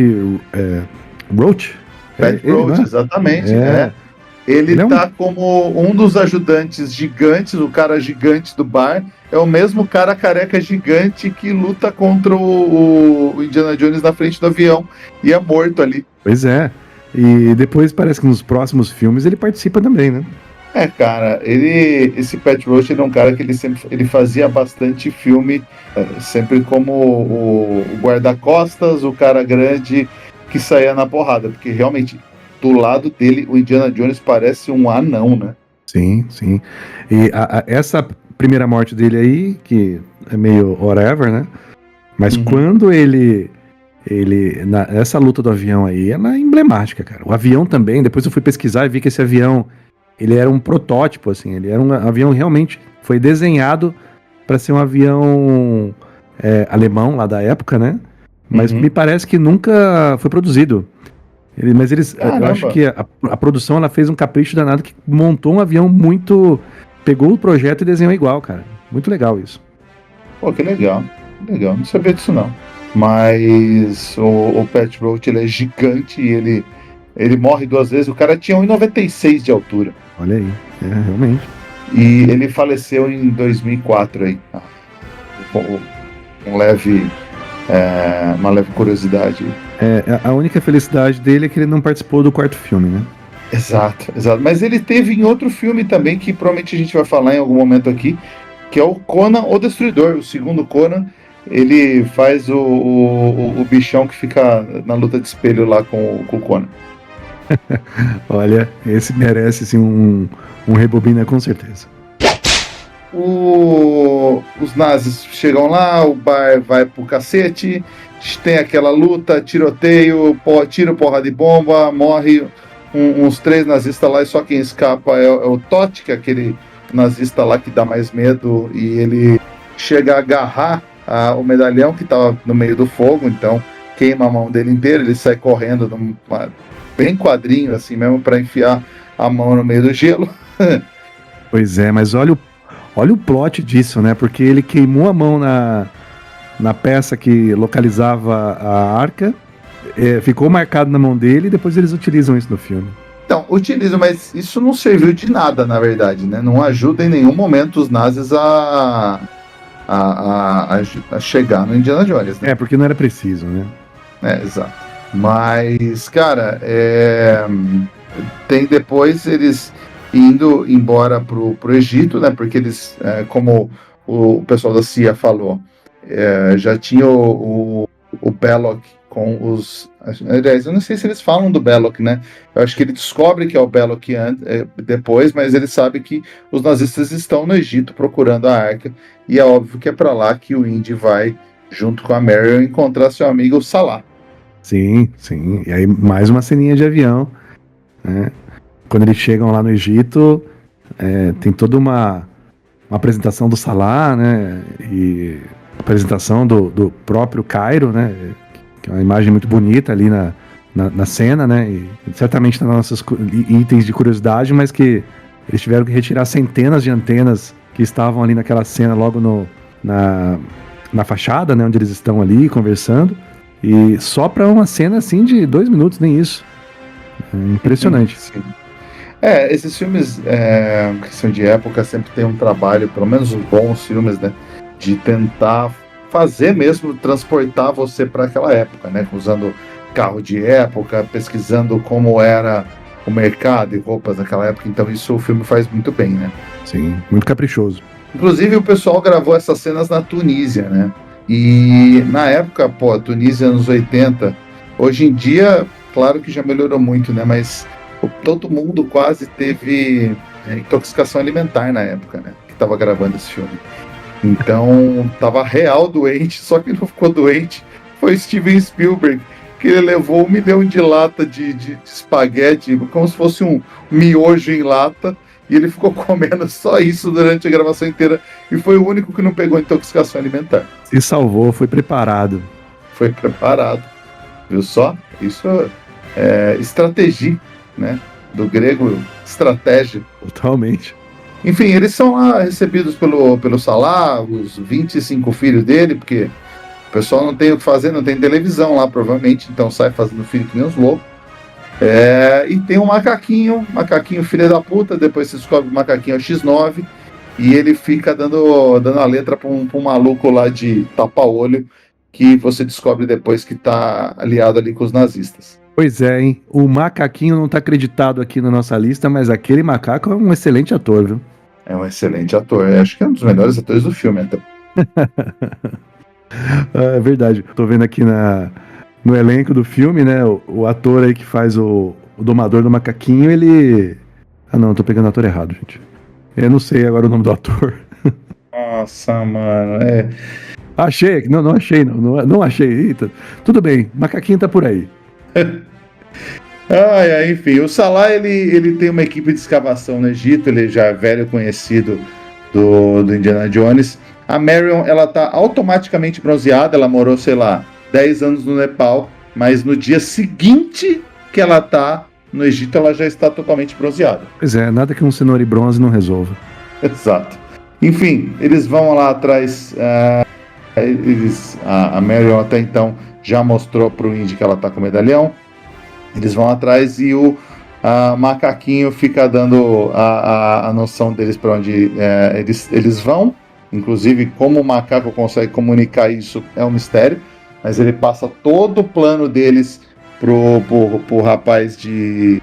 Roach. Pat Roach, né? Exatamente. Ele tá como um dos ajudantes gigantes, o cara gigante do bar. É o mesmo cara careca gigante que luta contra o Indiana Jones na frente do avião e é morto ali. Pois é. E depois parece que nos próximos filmes ele participa também, né? Cara, esse Pat Roach ele é um cara que ele fazia bastante filme, sempre como o guarda-costas, o cara grande que saía na porrada, porque realmente do lado dele o Indiana Jones parece um anão, né? Sim, sim. E essa primeira morte dele aí, que é meio whatever, né? Mas quando essa luta do avião aí, ela é emblemática, cara. O avião também, depois eu fui pesquisar e vi que esse avião, ele era um protótipo, assim, ele era um avião realmente, foi desenhado para ser um avião alemão lá da época, né? Mas me parece que nunca foi produzido. Eu acho que a produção, ela fez um capricho danado que montou um avião muito... Pegou o projeto e desenhou igual, cara. Muito legal isso. Pô, que legal. Legal, não sabia disso não. Mas o Pat Roach, ele é gigante e ele morre 2 vezes. O cara tinha 1,96 de altura. Olha aí, realmente. E ele faleceu em 2004 aí. Uma leve curiosidade. A única felicidade dele é que ele não participou do 4º filme, né? Exato. Mas ele teve em outro filme também, que provavelmente a gente vai falar em algum momento aqui, que é o Conan o Destruidor, o segundo Conan. Ele faz o bichão que fica na luta de espelho lá com o Conan. Olha, esse merece sim um rebobina com certeza. Os nazis chegam lá, o bar vai pro cacete, tem aquela luta, tiroteio, tiro, porra de bomba, morre uns 3 nazistas lá e só quem escapa é o Totti, que é aquele nazista lá que dá mais medo, e ele chega a agarrar o medalhão que estava no meio do fogo, então queima a mão dele inteira, ele sai correndo bem quadrinho assim mesmo para enfiar a mão no meio do gelo. Pois é, mas olha o plot disso, né? Porque ele queimou a mão na peça que localizava a arca, ficou marcado na mão dele e depois eles utilizam isso no filme. Então, utilizam, mas isso não serviu de nada, na verdade, né? Não ajuda em nenhum momento os nazis a chegar no Indiana Jones, né? Porque não era preciso, né? Exato. Mas, cara, tem depois eles indo embora pro Egito, né? Porque eles, como o pessoal da CIA falou, já tinha o Belloc com os... Aliás, eu não sei se eles falam do Belloc, né? Eu acho que ele descobre que é o Belloc depois, mas ele sabe que os nazistas estão no Egito procurando a arca, e é óbvio que é para lá que o Indy vai, junto com a Marion, encontrar seu amigo Salah. Sim, sim. E aí mais uma ceninha de avião, né? Quando eles chegam lá no Egito, tem toda uma apresentação do Salah, né? E apresentação do próprio Cairo, né? Que é uma imagem muito bonita ali na cena, né? E certamente tá nos nossos itens de curiosidade, mas que eles tiveram que retirar centenas de antenas que estavam ali naquela cena logo na fachada, né? Onde eles estão ali conversando. E só para uma cena assim de 2 minutos, nem isso. Impressionante. Sim. Esses filmes que são de época sempre tem um trabalho, pelo menos os bons filmes, né? De tentar fazer mesmo, transportar você para aquela época, né? Usando carro de época, pesquisando como era o mercado e roupas daquela época. Então isso o filme faz muito bem, né? Sim, muito caprichoso. Inclusive o pessoal gravou essas cenas na Tunísia, né? E na época, a Tunísia anos 80, hoje em dia, claro que já melhorou muito, né? Mas todo mundo quase teve intoxicação alimentar na época, né? Que estava gravando esse filme. Então, tava real doente, só que não ficou doente. Foi Steven Spielberg, que ele levou 1 milhão de lata de espaguete, como se fosse um miojo em lata, e ele ficou comendo só isso durante a gravação inteira, e foi o único que não pegou intoxicação alimentar. Se salvou, foi preparado. Foi preparado. Viu só? Isso é estratégia, né? Do grego, estratégia. Totalmente. Enfim, eles são lá recebidos pelo Salah, os 25 filhos dele, porque o pessoal não tem o que fazer, não tem televisão lá, provavelmente, então sai fazendo filho que nem os loucos. E tem um macaquinho filho da puta, depois você descobre que o macaquinho é o X9, e ele fica dando a letra pra um maluco lá de tapa-olho, que você descobre depois que tá aliado ali com os nazistas. Pois é, hein? O macaquinho não tá acreditado aqui na nossa lista, mas aquele macaco é um excelente ator, viu? É um excelente ator, acho que é um dos melhores atores do filme até. É verdade. Tô vendo aqui no elenco do filme, né? O ator aí que faz o domador do macaquinho, ele... Ah não, tô pegando o ator errado, gente. Eu não sei agora o nome do ator. Nossa, mano, Achei, não achei, não achei. Eita, tudo bem, macaquinho tá por aí. Enfim, o Salah, ele tem uma equipe de escavação no Egito, ele já é velho conhecido do Indiana Jones. A Marion, ela tá automaticamente bronzeada, ela morou, sei lá, 10 anos no Nepal, mas no dia seguinte que ela tá no Egito, ela já está totalmente bronzeada. Pois é, nada que um cenoura e bronze não resolva. Exato. Enfim, eles vão lá atrás, a Marion até então já mostrou pro Indy que ela tá com o medalhão. Eles vão atrás e o macaquinho fica dando a noção deles para onde eles vão. Inclusive, como o macaco consegue comunicar isso é um mistério, mas ele passa todo o plano deles pro rapaz de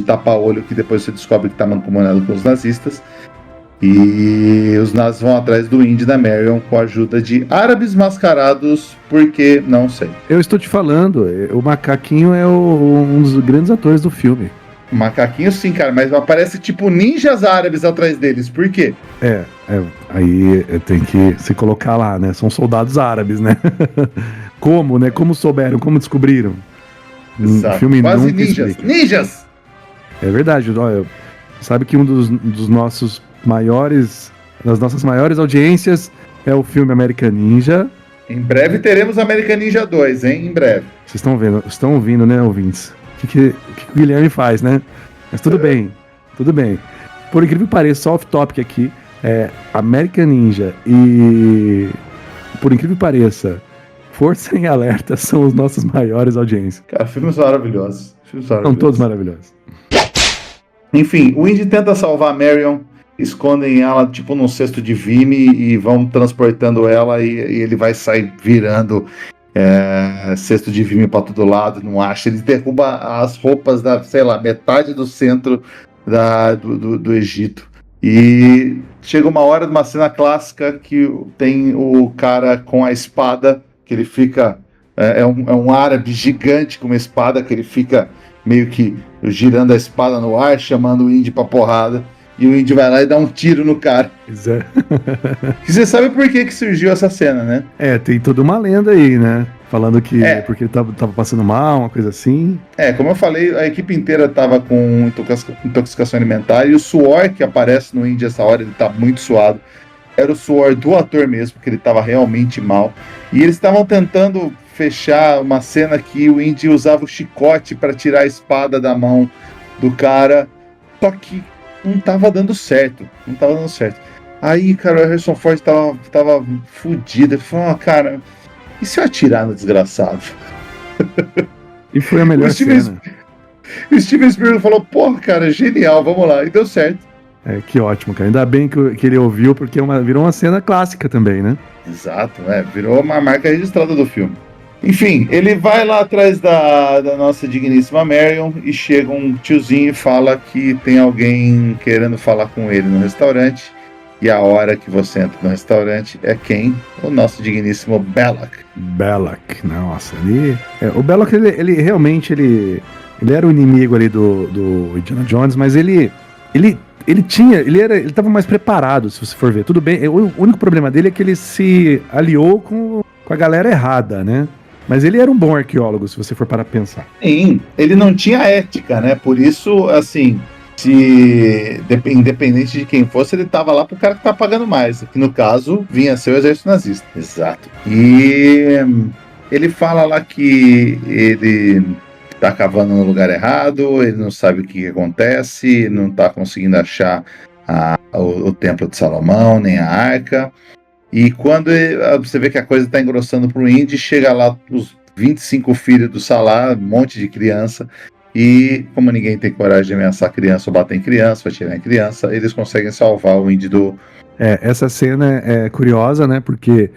tapa-olho, que depois você descobre que está mancomunado com os nazistas. E os nazis vão atrás do Indy da Marion com a ajuda de árabes mascarados, porque não sei. Eu estou te falando, o macaquinho é um dos grandes atores do filme. Macaquinho sim, cara, mas aparece tipo ninjas árabes atrás deles, por quê? Aí tem que se colocar lá, né? São soldados árabes, né? Como, né? Como souberam, como descobriram? Exato. O filme quase nunca ninjas. explica. Ninjas! É verdade, olha, sabe que um dos nossos das nossas maiores audiências é o filme American Ninja. Em breve teremos American Ninja 2, hein? Em breve. Vocês estão ouvindo, né, ouvintes? O que o Guilherme faz, né? Mas tudo bem. Por incrível que pareça, só off-topic aqui, American Ninja e, por incrível que pareça, Força em Alerta são os nossos maiores audiências. Cara, filmes maravilhosos. São todos maravilhosos. Enfim, o Indy tenta salvar a Marion, escondem ela tipo num cesto de vime e vão transportando ela e ele vai sair virando cesto de vime para todo lado, não acha. Ele derruba as roupas da, sei lá, metade do centro do Egito. E chega uma hora de uma cena clássica que tem o cara com a espada, que ele fica... É um árabe gigante com uma espada, que ele fica meio que girando a espada no ar, chamando o Indy pra porrada. E o Indy vai lá e dá um tiro no cara. Pois é. E você sabe por que surgiu essa cena, né? Tem toda uma lenda aí, né? Falando que porque ele tava passando mal, uma coisa assim. Como eu falei, a equipe inteira tava com intoxicação alimentar, e o suor que aparece no Indy essa hora, ele tá muito suado. Era o suor do ator mesmo, porque ele tava realmente mal. E eles estavam tentando fechar uma cena que o Indy usava o chicote para tirar a espada da mão do cara, só que não tava dando certo. Aí, cara, o Harrison Ford tava fudido. Ele falou, cara, e se eu atirar no desgraçado? E foi a melhor cena. O Steven Spielberg falou, porra, cara, genial, vamos lá. E deu certo. Que ótimo, cara. Ainda bem que ele ouviu, porque virou uma cena clássica também, né? Exato, virou uma marca registrada do filme. Enfim, ele vai lá atrás da nossa digníssima Marion e chega um tiozinho e fala que tem alguém querendo falar com ele no restaurante. E a hora que você entra no restaurante é quem? O nosso digníssimo Belloq. Nossa, o Belloq, ele realmente ele era o inimigo ali do Indiana Jones, mas ele tava mais preparado, se você for ver. Tudo bem, o único problema dele é que ele se aliou com a galera errada, né? Mas ele era um bom arqueólogo, se você for para pensar. Sim, ele não tinha ética, né? Por isso, assim, independente de quem fosse, ele tava lá pro cara que tá pagando mais. Que no caso, vinha ser o exército nazista. Exato. E ele fala lá que ele tá cavando no lugar errado, ele não sabe o que acontece, não tá conseguindo achar o Templo de Salomão, nem a Arca. E quando você vê que a coisa tá engrossando pro Indy, chega lá os 25 filhos do Salah, um monte de criança, e como ninguém tem coragem de ameaçar criança ou bater em criança, ou atirar em criança, eles conseguem salvar o Indy do... Essa cena é curiosa, né? Porque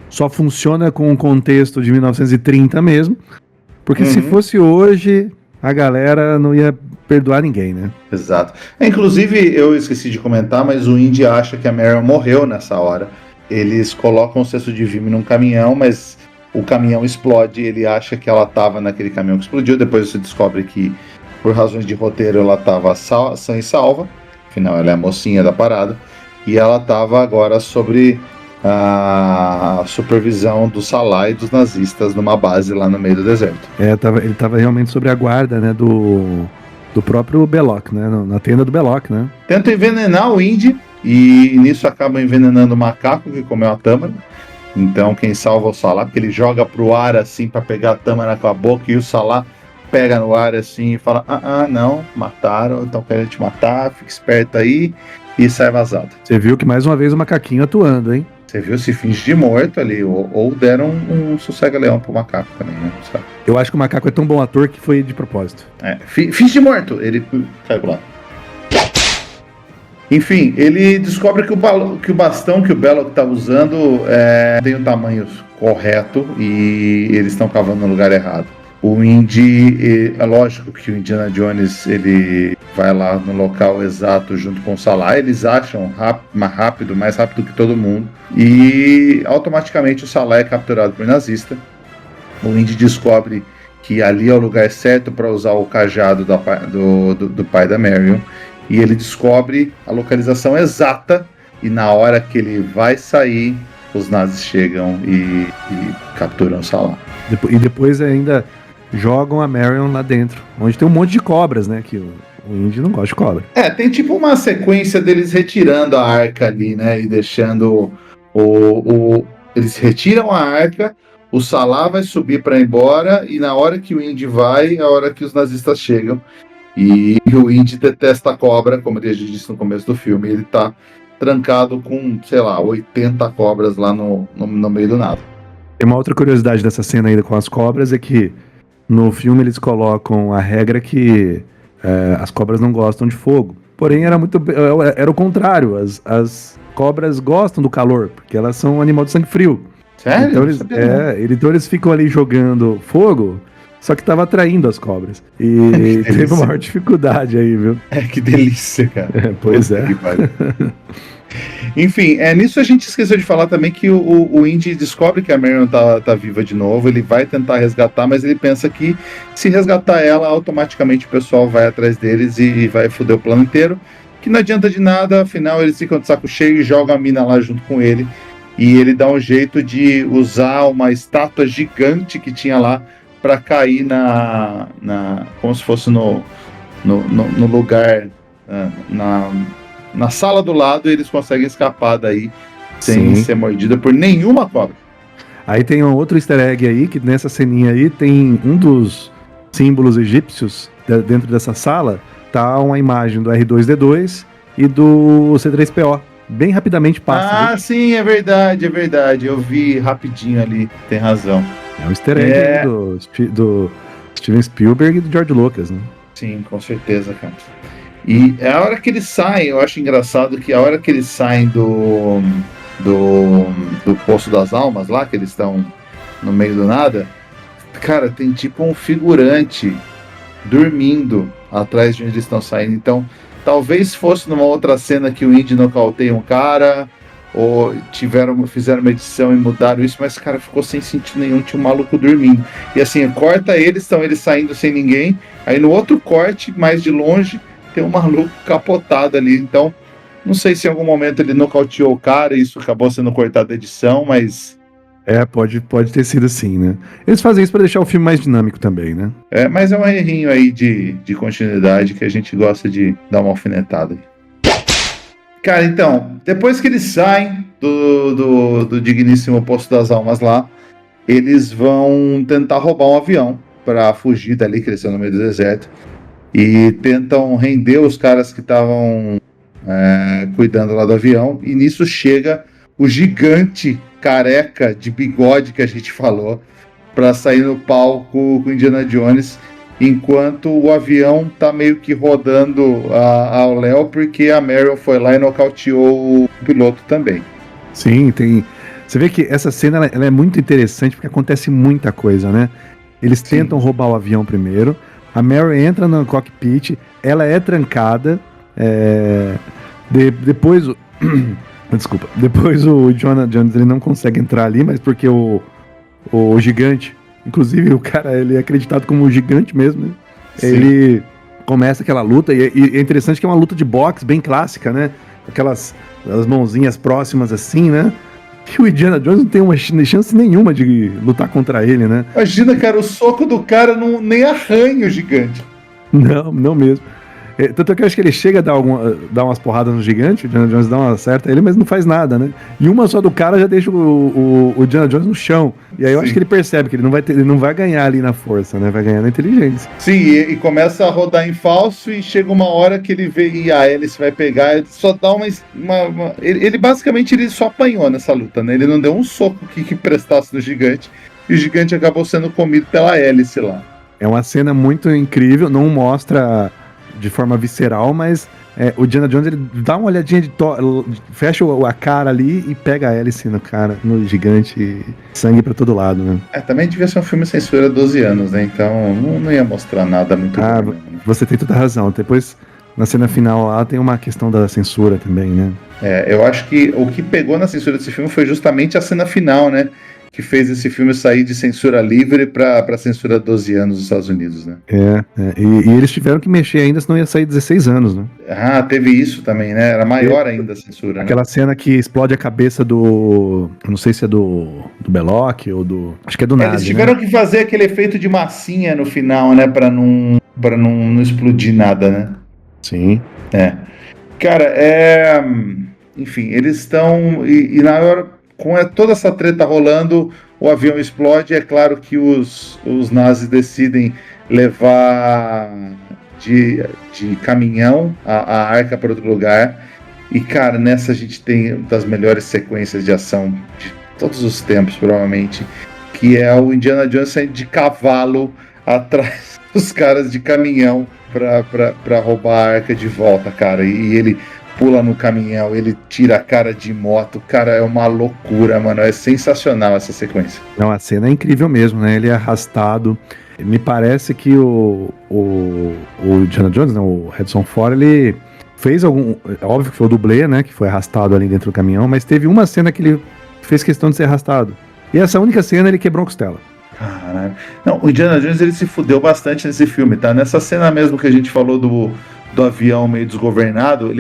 só funciona com o contexto de 1930 mesmo. Porque se fosse hoje, a galera não ia perdoar ninguém, né? Exato. Inclusive, eu esqueci de comentar, mas o Indy acha que a Marion morreu nessa hora. Eles colocam um cesto de vime num caminhão, mas o caminhão explode. Ele acha que ela estava naquele caminhão que explodiu. Depois você descobre que, por razões de roteiro, ela estava sã e salva. Afinal, ela é a mocinha da parada. E ela estava agora sobre a supervisão do Salah e dos nazistas numa base lá no meio do deserto. Ele estava realmente sobre a guarda, né, do próprio Belloc, né, na tenda do Belloc, né. Tenta envenenar o Indy e nisso acaba envenenando o macaco que comeu a tâmara. Então quem salva o Salah, porque ele joga pro ar assim para pegar a tâmara com a boca e o Salah pega no ar assim e fala: não, mataram, então querem te matar, fica esperto aí, e sai vazado. Você viu que mais uma vez o macaquinho atuando, hein? Você viu, se finge de morto ali, ou deram um sossega-leão pro macaco também, né? Sabe? Eu acho que o macaco é tão bom ator que foi de propósito. Finge de morto, ele caiu lá. Enfim, ele descobre que o bastão que o Belloc tá usando tem o tamanho correto e eles estão cavando no lugar errado. O Indy, é lógico que o Indiana Jones ele vai lá no local exato junto com o Salah, eles acham mais rápido que todo mundo, e automaticamente o Salah é capturado por nazista. O Indy descobre que ali é o lugar certo para usar o cajado do pai da Marion, e ele descobre a localização exata, e na hora que ele vai sair, os nazis chegam e capturam o Salah. E depois ainda jogam a Marion lá dentro, onde tem um monte de cobras, né? Que o Indy não gosta de cobra. Tem tipo uma sequência deles retirando a arca ali, né? E deixando eles retiram a arca, o Salah vai subir para ir embora, e na hora que o Indy vai, é a hora que os nazistas chegam. E o Indy detesta a cobra, como ele já disse no começo do filme. Ele tá trancado com, sei lá, 80 cobras lá no meio do nada. Tem uma outra curiosidade dessa cena ainda com as cobras, é que no filme eles colocam a regra que as cobras não gostam de fogo. Porém, era o contrário. As cobras gostam do calor, porque elas são um animal de sangue frio. Sério? Então eles ficam ali jogando fogo, só que tava atraindo as cobras. E teve uma maior dificuldade aí, viu? Que delícia, cara. Pois é. Enfim, nisso a gente esqueceu de falar também que o Indy descobre que a Marion tá viva de novo. Ele vai tentar resgatar, mas ele pensa que se resgatar ela, automaticamente o pessoal vai atrás deles e vai foder o plano inteiro, que não adianta de nada. Afinal eles ficam de saco cheio e jogam a mina lá junto com ele, e ele dá um jeito de usar uma estátua gigante que tinha lá para cair como se fosse no lugar, na sala do lado, e eles conseguem escapar daí sem ser mordida por nenhuma cobra. Aí tem um outro easter egg aí, que nessa ceninha aí tem um dos símbolos egípcios dentro dessa sala, tá uma imagem do R2-D2 e do C3PO. Bem rapidamente passa. Sim, é verdade. Eu vi rapidinho ali, tem razão. É um easter egg do Steven Spielberg e do George Lucas, né? Sim, com certeza, cara. E a hora que eles saem, eu acho engraçado que a hora que eles saem do Poço das Almas lá, que eles estão no meio do nada, cara, tem tipo um figurante dormindo atrás de onde eles estão saindo. Então, talvez fosse numa outra cena que o Indy nocauteia um cara, ou fizeram uma edição e mudaram isso, mas, cara, ficou sem sentido nenhum, tinha um maluco dormindo. E assim, corta eles, estão eles saindo sem ninguém, aí no outro corte, mais de longe, tem um maluco capotado ali. Então, não sei se em algum momento ele nocauteou o cara e isso acabou sendo cortado da edição, mas... pode ter sido assim, né? Eles fazem isso pra deixar o filme mais dinâmico também, né? Mas é um errinho aí de continuidade que a gente gosta de dar uma alfinetada. Cara, então, depois que eles saem do digníssimo Poço das Almas lá, eles vão tentar roubar um avião para fugir dali, que eles estão no meio do deserto, e tentam render os caras que estavam cuidando lá do avião, e nisso chega o gigante careca de bigode que a gente falou para sair no palco com Indiana Jones, enquanto o avião tá meio que rodando ao léu, porque a Meryl foi lá e nocauteou o piloto também. Sim, tem. Você vê que essa cena ela é muito interessante porque acontece muita coisa, né? Eles tentam roubar o avião primeiro, a Meryl entra no cockpit, ela é trancada, depois desculpa, depois o Indiana Jones ele não consegue entrar ali, mas porque o gigante, inclusive o cara, ele é acreditado como o gigante mesmo, né? Ele começa aquela luta, e é interessante que é uma luta de boxe bem clássica, né? Aquelas as mãozinhas próximas assim, né? Que o Indiana Jones não tem uma chance nenhuma de lutar contra ele, né? Imagina, cara, o soco do cara nem arranha o gigante. Não mesmo. Tanto que eu acho que ele chega a dar umas porradas no gigante, o Indiana Jones dá uma certa a ele, mas não faz nada, né? E uma só do cara já deixa o Indiana Jones no chão. E aí eu acho que ele percebe que ele não vai ganhar ali na força, né? Vai ganhar na inteligência. Sim, e começa a rodar em falso e chega uma hora que ele vê e a hélice vai pegar, ele só dá ele basicamente ele só apanhou nessa luta, né? Ele não deu um soco que prestasse no gigante, e o gigante acabou sendo comido pela hélice lá. É uma cena muito incrível, não mostra de forma visceral, mas o Indiana Jones ele dá uma olhadinha fecha a cara ali e pega a hélice no gigante, e sangue pra todo lado, né? Também devia ser um filme censura 12 anos, né? Então não ia mostrar nada muito bom. Você tem toda a razão. Depois, na cena final lá, tem uma questão da censura também, né? Eu acho que o que pegou na censura desse filme foi justamente a cena final, né? Que fez esse filme sair de censura livre pra censura 12 anos nos Estados Unidos, né? E eles tiveram que mexer ainda, senão ia sair 16 anos, né? Teve isso também, né? Era maior ainda a censura, aquela cena que explode a cabeça não sei se é do Belloc ou do... Acho que é do Nazi, eles tiveram que fazer aquele efeito de massinha no final, né? Pra não explodir nada, né? Sim. Cara, enfim, eles estão... E na hora... Com toda essa treta rolando, o avião explode. É claro que os nazis decidem levar de caminhão a arca para outro lugar. E, cara, nessa a gente tem uma das melhores sequências de ação de todos os tempos, provavelmente, que é o Indiana Jones saindo de cavalo atrás dos caras de caminhão para roubar a arca de volta, cara. E ele pula no caminhão, ele tira a cara de moto, cara, é uma loucura, mano, é sensacional essa sequência. Não, a cena é incrível mesmo, né, ele é arrastado, me parece que o Indiana Jones, né, o Harrison Ford, ele fez óbvio que foi o dublê, né, que foi arrastado ali dentro do caminhão, mas teve uma cena que ele fez questão de ser arrastado, e essa única cena ele quebrou a costela. Caralho. Não, o Indiana Jones, ele se fudeu bastante nesse filme, tá, nessa cena mesmo que a gente falou do avião meio desgovernado,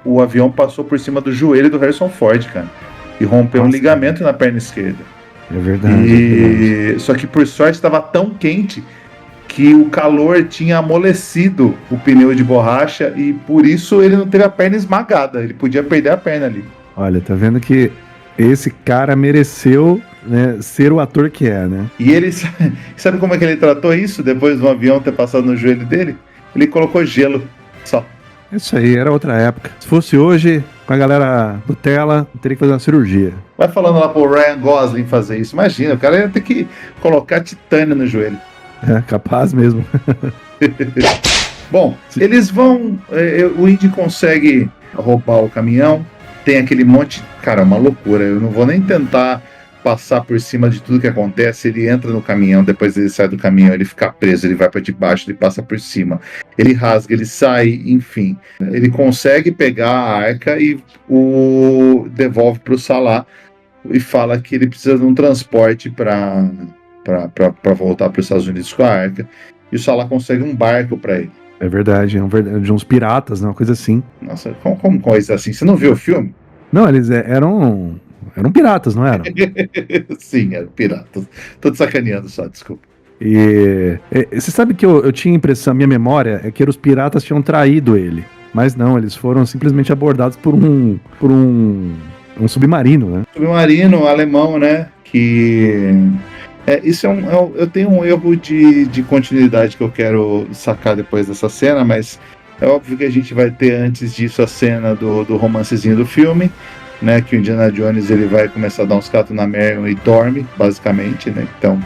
o avião passou por cima do joelho do Harrison Ford, cara, e rompeu um ligamento na perna esquerda. É verdade. Só que por sorte estava tão quente que o calor tinha amolecido o pneu de borracha e por isso ele não teve a perna esmagada, ele podia perder a perna ali. Olha, tá vendo que esse cara mereceu, né, ser o ator que é, né? E ele, sabe como é que ele tratou isso depois do avião ter passado no joelho dele? Ele colocou gelo, só. Isso aí, era outra época. Se fosse hoje, com a galera do Tela, teria que fazer uma cirurgia. Vai falando lá pro Ryan Gosling fazer isso. Imagina, o cara ia ter que colocar titânio no joelho. Capaz mesmo. Bom, eles vão... o Indy consegue roubar o caminhão. Tem aquele monte... Cara, é uma loucura. Eu não vou nem tentar passar por cima de tudo que acontece. Ele entra no caminhão, depois ele sai do caminhão, ele fica preso, ele vai para debaixo, ele passa por cima, ele rasga, ele sai, enfim. Ele consegue pegar a arca e devolve para o Salah e fala que ele precisa de um transporte para voltar para os Estados Unidos com a arca. E o Salah consegue um barco para ele. É verdade, de uns piratas, né, uma coisa assim. Nossa, como coisa assim? Você não viu o filme? Não, eles eram piratas, não eram? Sim, eram piratas. Tô te sacaneando só, desculpa. E você sabe que eu tinha a impressão, minha memória é que os piratas tinham traído ele. Mas não, eles foram simplesmente abordados por um submarino, né? Submarino alemão, né? que isso eu tenho um erro de continuidade que eu quero sacar depois dessa cena, mas é óbvio que a gente vai ter antes disso a cena do romancezinho do filme, né, que o Indiana Jones ele vai começar a dar uns catos na Marion e dorme, basicamente, né, então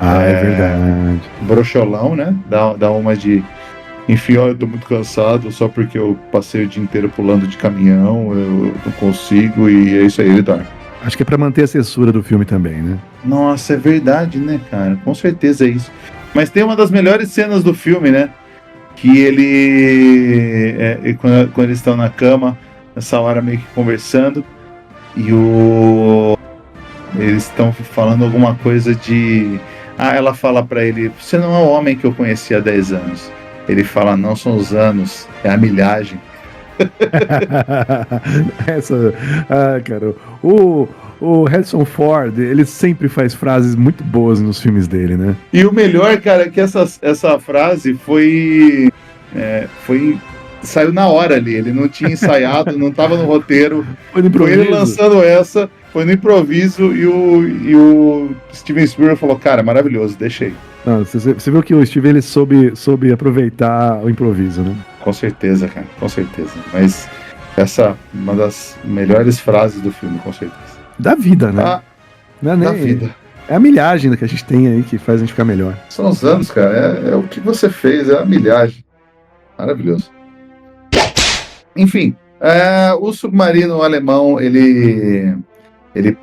é verdade. Brocholão, né, dá uma de enfim, eu tô muito cansado só porque eu passei o dia inteiro pulando de caminhão, eu não consigo, e é isso aí, ele dorme. Acho que é pra manter a censura do filme também, né? Nossa, é verdade, né, cara? Com certeza é isso. Mas tem uma das melhores cenas do filme, né? Que ele... quando eles estão na cama, nessa hora meio que conversando, e eles estão falando alguma coisa de... ela fala pra ele, você não é o homem que eu conheci há 10 anos. Ele fala, não são os anos, é a milhagem. Cara, o Harrison Ford, ele sempre faz frases muito boas nos filmes dele, né? E o melhor, cara, é que essa frase saiu na hora ali, ele não tinha ensaiado, não estava no roteiro, foi ele lançando essa, foi no improviso, e o Steven Spielberg falou, cara, maravilhoso, deixa aí. Você viu que o Steven ele soube aproveitar o improviso, né? Com certeza, cara, com certeza. Mas essa é uma das melhores frases do filme, com certeza. Da vida, né? Da vida. É a milhagem que a gente tem aí que faz a gente ficar melhor. São os anos, cara. É o que você fez, é a milhagem. Maravilhoso. Enfim, o submarino alemão, ele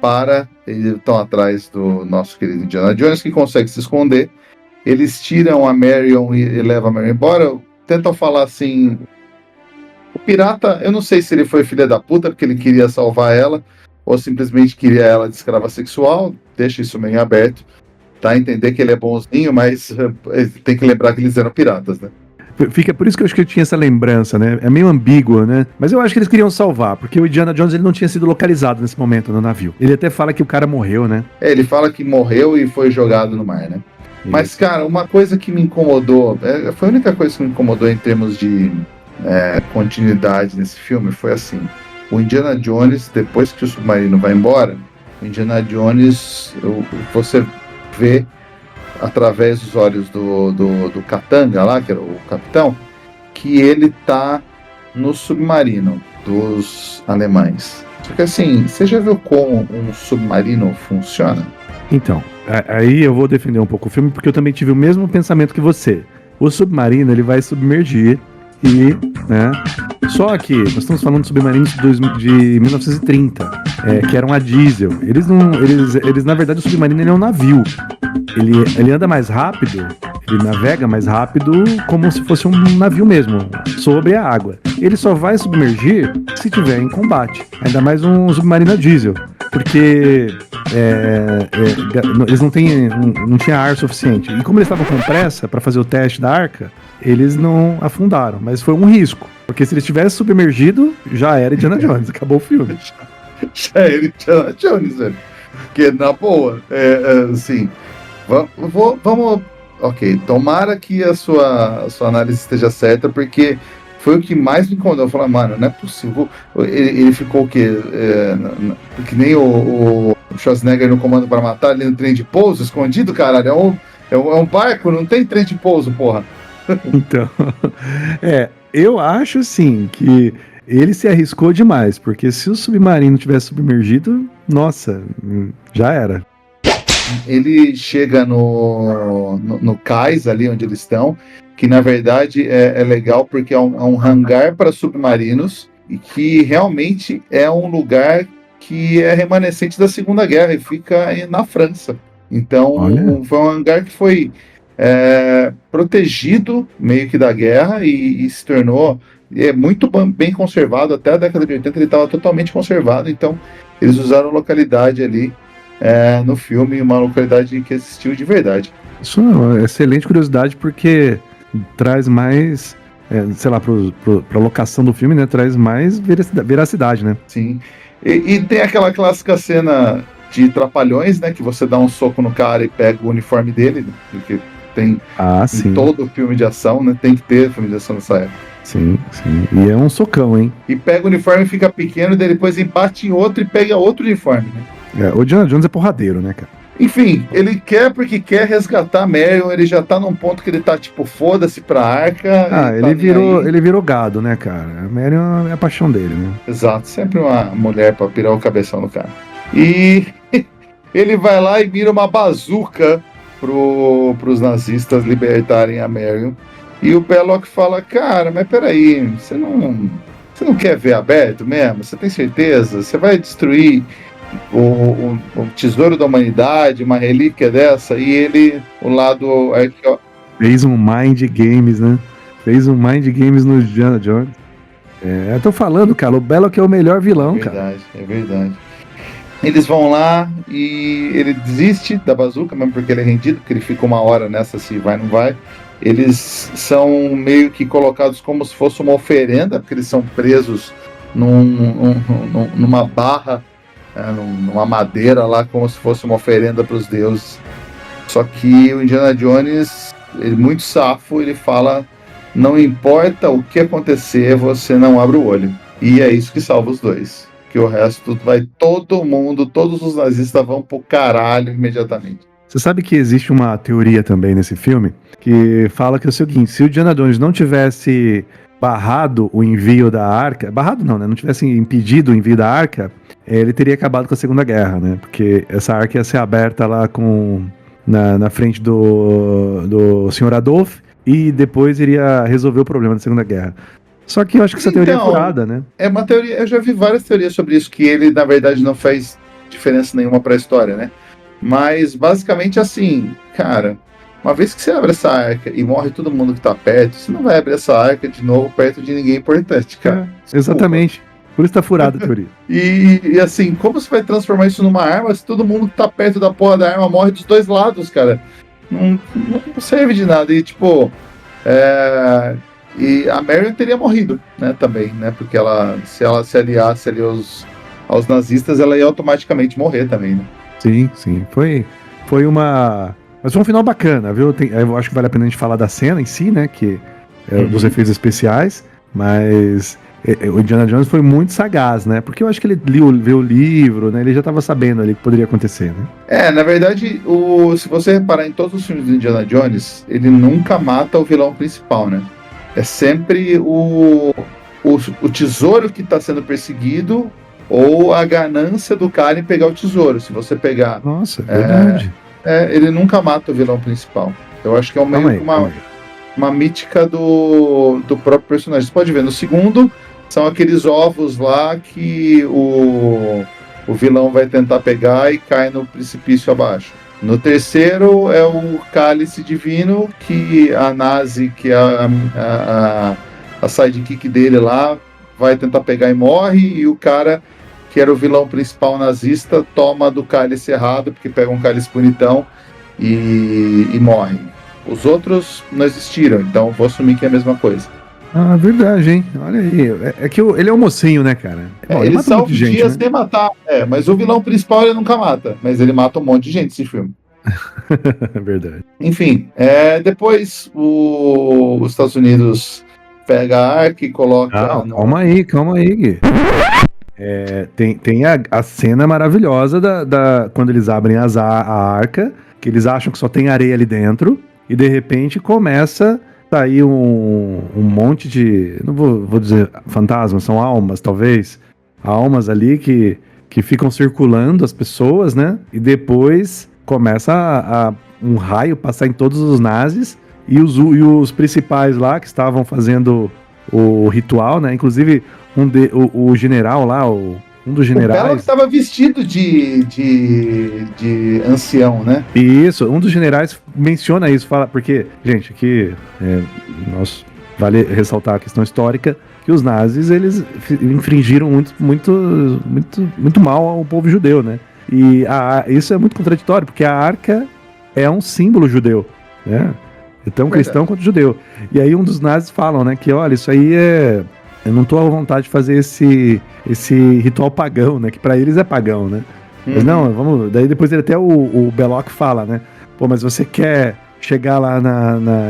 para, eles estão atrás do nosso querido Indiana Jones, que consegue se esconder. Eles tiram a Marion e levam a Marion embora. Tentam falar assim... O pirata, eu não sei se ele foi filha da puta porque ele queria salvar ela, ou simplesmente queria ela de escrava sexual. Deixa isso meio aberto. Tá? Entender que ele é bonzinho, mas tem que lembrar que eles eram piratas, né? Por isso que eu acho que eu tinha essa lembrança, né? É meio ambígua, né? Mas eu acho que eles queriam salvar, porque o Indiana Jones ele não tinha sido localizado nesse momento no navio. Ele até fala que o cara morreu, né? Ele fala que morreu e foi jogado no mar, né? Isso. Mas, cara, uma coisa que me incomodou, foi a única coisa que me incomodou em termos de continuidade nesse filme, foi assim, o Indiana Jones, depois que o submarino vai embora, o Indiana Jones, você vê através dos olhos do Katanga lá, que era o capitão, que ele tá no submarino dos alemães. Só que assim, você já viu como um submarino funciona? Então, aí eu vou defender um pouco o filme, porque eu também tive o mesmo pensamento que você. O submarino, ele vai submergir e, né, só que nós estamos falando de submarinos de 1930, que eram a diesel. Eles na verdade, o submarino ele é um navio. Ele anda mais rápido, ele navega mais rápido como se fosse um navio mesmo, sobre a água. Ele só vai submergir se tiver em combate, ainda mais um submarino a diesel, porque eles não tinha ar suficiente. E como eles estavam com pressa para fazer o teste da arca, eles não afundaram, mas foi um risco, porque se eles tivessem submergido, já era Indiana Jones, acabou o filme. Já era Indiana Jones, velho. Porque, na boa, assim... Vamos. Ok, tomara que a sua análise esteja certa, porque foi o que mais me incomodou. Eu falei, mano, não é possível. Ele ficou o quê? Que nem o Schwarzenegger no Comando para Matar, ali no trem de pouso, escondido, caralho. É um barco, não tem trem de pouso, porra. Então, eu acho sim que ele se arriscou demais, porque se o submarino tivesse submergido, nossa, já era. Ele chega no cais ali onde eles estão, que na verdade é legal porque é um hangar para submarinos e que realmente é um lugar que é remanescente da Segunda Guerra e fica na França. Então, foi um hangar que foi protegido meio que da guerra e se tornou muito bem conservado. Até a década de 80 ele estava totalmente conservado, então eles usaram a localidade ali no filme, uma localidade que existiu de verdade. Isso é uma excelente curiosidade, porque traz mais, sei lá, pra locação do filme, né? Traz mais veracidade, né? Sim. E tem aquela clássica cena de Trapalhões, né? Que você dá um soco no cara e pega o uniforme dele, né, porque tem em todo filme de ação, né? Tem que ter filme de ação nessa época. Sim, sim. E é um socão, hein? E pega o uniforme, fica pequeno, e depois empate em outro e pega outro uniforme, né? O Indiana Jones é porradeiro, né, cara? Enfim, ele quer porque quer resgatar a Marion, ele já tá num ponto que ele tá tipo, foda-se pra Arca. Ele virou gado, né, cara? A Marion é a paixão dele, né? Exato, sempre uma mulher pra pirar o cabeção no cara. E ele vai lá e mira uma bazuca pros nazistas libertarem a Marion. E o Belloc fala, cara, mas peraí, você não quer ver aberto mesmo? Você tem certeza? Você vai destruir o tesouro da humanidade, uma relíquia dessa? E ele, o lado... Fez um Mind Games, né? Fez um Mind Games no Indiana Jones. Eu tô falando, cara, o Belloc é o melhor vilão, cara. É verdade. Eles vão lá e ele desiste da bazuca, mesmo porque ele é rendido, porque ele fica uma hora nessa, se vai ou não vai. Eles são meio que colocados como se fosse uma oferenda, porque eles são presos numa barra, numa madeira lá, como se fosse uma oferenda para os deuses. Só que o Indiana Jones, ele muito safo, ele fala, não importa o que acontecer, você não abre o olho. E é isso que salva os dois. Que o resto vai todos os nazistas vão pro caralho imediatamente. Você sabe que existe uma teoria também nesse filme que fala que é o seguinte, se o Indiana Jones não tivesse barrado o envio da Arca, barrado não, né? Não tivesse impedido o envio da Arca, ele teria acabado com a Segunda Guerra, né? Porque essa Arca ia ser aberta lá na frente do Sr. Adolf e depois iria resolver o problema da Segunda Guerra. Só que eu acho que essa teoria é furada, né? É uma teoria, eu já vi várias teorias sobre isso, que ele, na verdade, não faz diferença nenhuma pra história, né? Mas, basicamente, assim, cara, uma vez que você abre essa arca e morre todo mundo que tá perto, você não vai abrir essa arca de novo perto de ninguém importante, cara. Exatamente. Por isso tá furada a teoria. E, assim, como você vai transformar isso numa arma se todo mundo que tá perto da porra da arma morre dos dois lados, cara? Não serve de nada. E, tipo, e a Marion teria morrido, né, também, né? Porque se ela se aliasse ali aos nazistas, ela ia automaticamente morrer também, né? Sim. Foi uma... Mas foi um final bacana, viu? Eu acho que vale a pena a gente falar da cena em si, né? Que dos efeitos especiais. Mas o Indiana Jones foi muito sagaz, né? Porque eu acho que ele viu o livro, né? Ele já estava sabendo ali o que poderia acontecer, né? Na verdade, se você reparar em todos os filmes do Indiana Jones, ele nunca mata o vilão principal, né? É sempre o tesouro que está sendo perseguido ou a ganância do cara em pegar o tesouro. Se você pegar... Nossa, verdade. Ele nunca mata o vilão principal. Eu acho que é meio que uma mítica do próprio personagem. Você pode ver, no segundo, são aqueles ovos lá que o vilão vai tentar pegar e cai no precipício abaixo. No terceiro é o cálice divino que a Nazi, que é a sidekick dele lá, vai tentar pegar e morre, e o cara que era o vilão principal nazista toma do cálice errado, porque pega um cálice bonitão e morre. Os outros não existiram, então vou assumir que é a mesma coisa. Ah, verdade, hein? Olha aí. É que ele é um mocinho, né, cara? Ele salva dias sem matar. Mas o vilão principal ele nunca mata. Mas ele mata um monte de gente nesse filme. Verdade. Enfim, depois os Estados Unidos pega a Arca e coloca... Calma aí, Gui. Tem a cena maravilhosa quando eles abrem a Arca, que eles acham que só tem areia ali dentro, e de repente começa... Tá aí um monte de... Não vou dizer fantasmas, são almas, talvez. Almas ali que ficam circulando as pessoas, né? E depois começa um raio passar em todos os nazis. E os principais lá que estavam fazendo o ritual, né? Inclusive o general lá, um dos generais... O Belloc estava vestido de ancião, né? Isso, um dos generais menciona isso, fala, porque, gente, aqui vale ressaltar a questão histórica, que os nazis, eles infringiram muito mal ao povo judeu, né? E isso é muito contraditório, porque a Arca é um símbolo judeu, né? Tão cristão quanto judeu. E aí um dos nazis falam, né, que olha, isso aí eu não tô à vontade de fazer esse ritual pagão, né? Que pra eles é pagão, né? Mas não, vamos... Daí depois até o Belloc fala, né? Pô, mas você quer chegar lá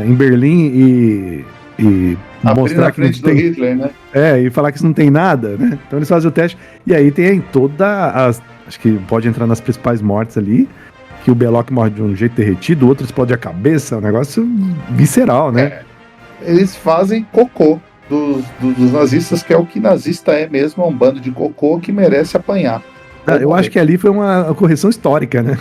em Berlim e e mostrar que não tem Hitler, né? E falar que isso não tem nada, né? Então eles fazem o teste e aí tem acho que pode entrar nas principais mortes ali, que o Belloc morre de um jeito derretido, o outro explode a cabeça, um negócio visceral, né? Eles fazem cocô dos nazistas, que é o que nazista é mesmo, é um bando de cocô que merece apanhar. Eu acho que ali foi uma correção histórica, né?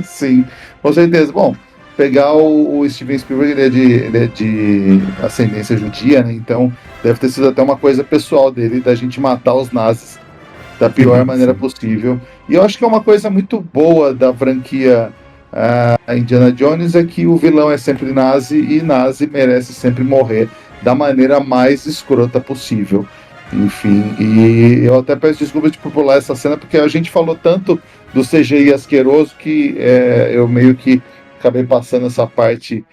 Sim, com certeza. Bom, pegar o Steven Spielberg, ele é de ascendência judia, né? Então deve ter sido até uma coisa pessoal dele, da gente matar os nazis da pior maneira possível. E eu acho que é uma coisa muito boa da franquia Indiana Jones, é que o vilão é sempre nazi, e nazi merece sempre morrer da maneira mais escrota possível. Enfim, e eu até peço desculpas por pular essa cena, porque a gente falou tanto do CGI asqueroso que eu meio que acabei passando essa parte,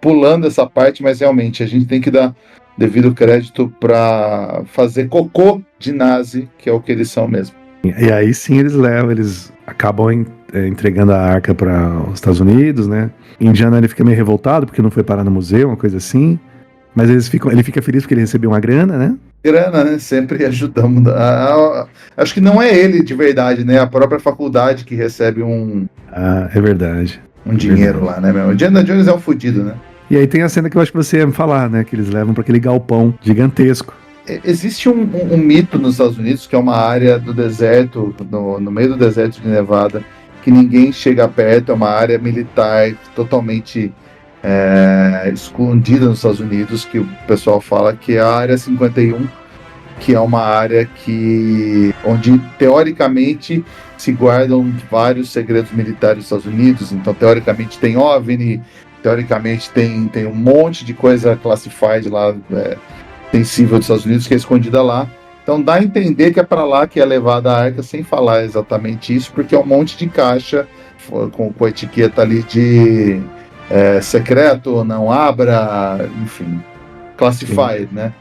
pulando essa parte, mas realmente a gente tem que dar devido crédito para fazer cocô de nazi, que é o que eles são mesmo. E aí sim eles acabam entregando a arca para os Estados Unidos, né? Indiana, ele fica meio revoltado porque não foi parar no museu, uma coisa assim. Mas ele fica feliz porque ele recebeu uma grana, né? Grana, né? Sempre ajudamos. Acho que não é ele de verdade, né? A própria faculdade que recebe é verdade. Um dinheiro lá, né, meu? Indiana Jones é um fudido, né? E aí tem a cena que eu acho que você ia falar, né? Que eles levam para aquele galpão gigantesco. Existe um mito nos Estados Unidos, que é uma área do deserto, no meio do deserto de Nevada, que ninguém chega perto, é uma área militar totalmente escondida nos Estados Unidos, que o pessoal fala que é a Área 51, que é uma área onde teoricamente se guardam vários segredos militares dos Estados Unidos. Então teoricamente tem OVNI, teoricamente tem um monte de coisa classified lá, sensível dos Estados Unidos, que é escondida lá. Então dá a entender que é para lá que é levada a arca, sem falar exatamente isso, porque é um monte de caixa com a etiqueta ali de secreto, não abra, enfim, classified, né?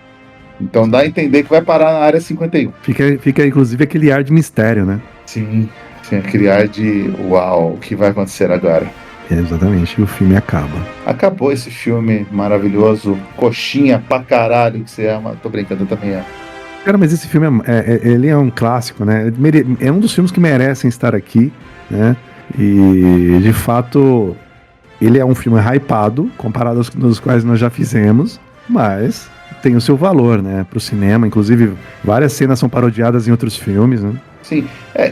Então dá a entender que vai parar na área 51. Fica inclusive aquele ar de mistério, né? Sim, aquele ar de uau, o que vai acontecer agora? Exatamente, e o filme acaba. Acabou esse filme maravilhoso, coxinha pra caralho que você ama. Tô brincando, eu também Cara, mas esse filme ele é um clássico, né? É um dos filmes que merecem estar aqui, né? E de fato ele é um filme hypado, comparado aos dos quais nós já fizemos, mas tem o seu valor, né, pro cinema. Inclusive, várias cenas são parodiadas em outros filmes, né? Sim,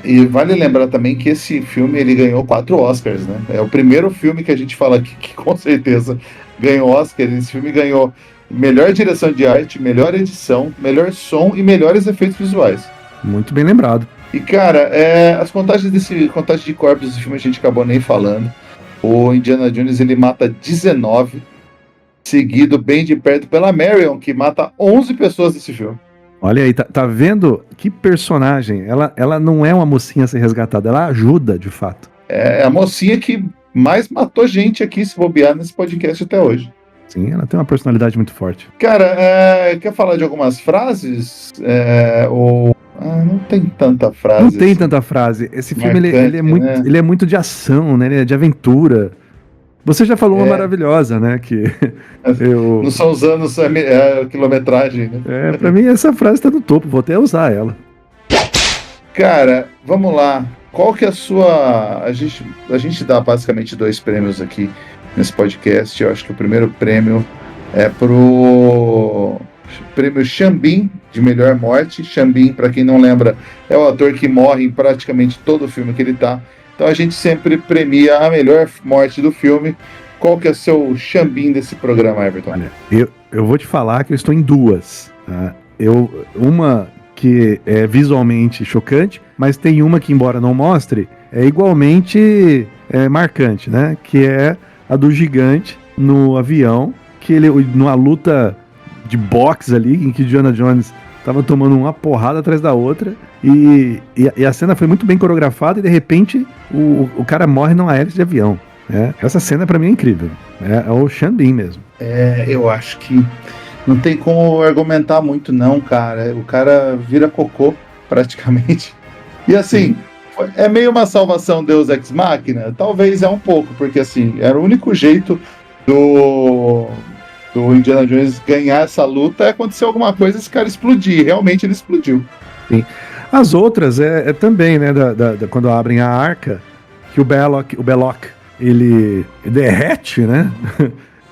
e vale lembrar também que esse filme ele ganhou 4 Oscars, né? É o primeiro filme que a gente fala aqui que com certeza ganhou Oscar. Esse filme ganhou melhor direção de arte, melhor edição, melhor som e melhores efeitos visuais. Muito bem lembrado. E cara, as contagem de corpos desse filme a gente acabou nem falando. O Indiana Jones ele mata 19, seguido bem de perto pela Marion, que mata 11 pessoas nesse filme. Olha aí, tá vendo que personagem? Ela não é uma mocinha a ser resgatada, ela ajuda, de fato. É a mocinha que mais matou gente aqui, se bobear, nesse podcast até hoje. Sim, ela tem uma personalidade muito forte. Cara, quer falar de algumas frases? Não tem tanta frase. Não tem tanta frase. Esse filme marcante, ele é muito de ação, né? Ele é de aventura. Você já falou uma maravilhosa, né? Que não são os anos, a quilometragem, né? Pra mim essa frase tá no topo, vou até usar ela. Cara, vamos lá. Qual que é a sua... A gente dá basicamente 2 prêmios aqui nesse podcast. Eu acho que o primeiro prêmio é pro prêmio Xambin, de melhor morte. Xambin, pra quem não lembra, é o ator que morre em praticamente todo o filme que ele tá. Então a gente sempre premia a melhor morte do filme. Qual que é o seu Xambin desse programa, Everton? Olha, eu vou te falar que eu estou em 2. Tá? Uma que é visualmente chocante, mas tem uma que, embora não mostre, é igualmente marcante, né? Que é a do gigante no avião, que ele, numa luta de boxe ali, em que Indiana Jones tava tomando uma porrada atrás da outra, e a cena foi muito bem coreografada, e de repente o cara morre numa hélice de avião. Essa cena pra mim é incrível. É o Xambin mesmo. Eu acho que não tem como argumentar muito não, cara. O cara vira cocô, praticamente. E assim, é meio uma salvação Deus Ex Machina? Talvez um pouco, porque assim, era o único jeito do Indiana Jones ganhar essa luta é acontecer alguma coisa e esse cara explodir. Realmente ele explodiu. Sim. As outras é também, né? Quando abrem a arca, que o Belloc, ele derrete, né?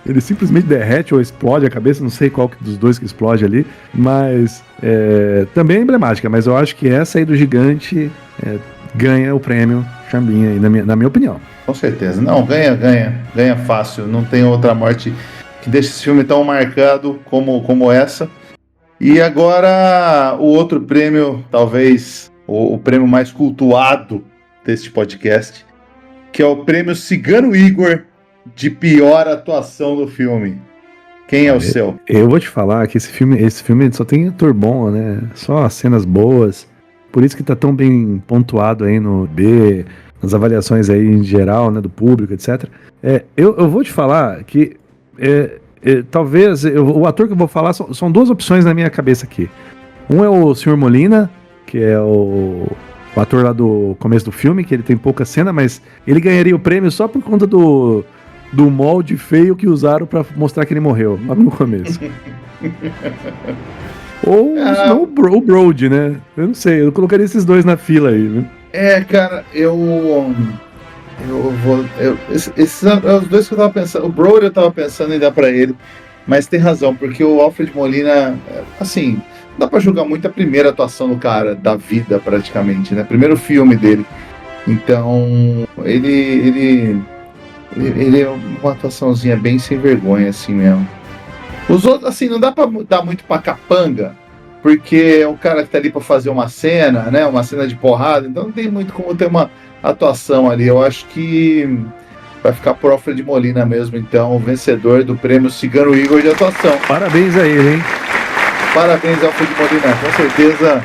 Ele simplesmente derrete ou explode a cabeça, não sei qual dos dois que explode ali, mas também é emblemática, mas eu acho que essa aí do gigante ganha o prêmio Chambinha aí, na minha opinião. Com certeza. Não, ganha fácil. Não tem outra morte que deixe esse filme tão marcado como essa. E agora o outro prêmio, talvez o prêmio mais cultuado deste podcast, que é o prêmio Cigano Igor de pior atuação do filme. Quem é o seu? Eu vou te falar que esse filme só tem ator bom, né? Só cenas boas. Por isso que tá tão bem pontuado aí no B, nas avaliações aí em geral, né, do público, etc. Eu vou te falar que talvez o ator que eu vou falar são duas opções na minha cabeça aqui. Um é o Sr. Molina, que é o ator lá do começo do filme, que ele tem pouca cena, mas ele ganharia o prêmio só por conta do molde feio que usaram pra mostrar que ele morreu, logo no começo. Ou não, o Brody, né? Eu não sei, eu colocaria esses dois na fila aí, né? Cara, esses são os dois que eu tava pensando. O Brody eu tava pensando em dar pra ele, mas tem razão, porque o Alfred Molina, assim, não dá pra julgar muito a primeira atuação do cara, da vida praticamente, né? Primeiro filme dele. Então, ele é uma atuaçãozinha bem sem vergonha, assim mesmo. Os outros, assim, não dá pra dar muito pra capanga, porque é o cara que tá ali pra fazer uma cena, né? Uma cena de porrada, então não tem muito como ter uma atuação ali. Eu acho que vai ficar por Alfred Molina mesmo, então, o vencedor do prêmio Cigano Igor de atuação. Parabéns a ele, hein? Parabéns, Alfred Molina. Com certeza,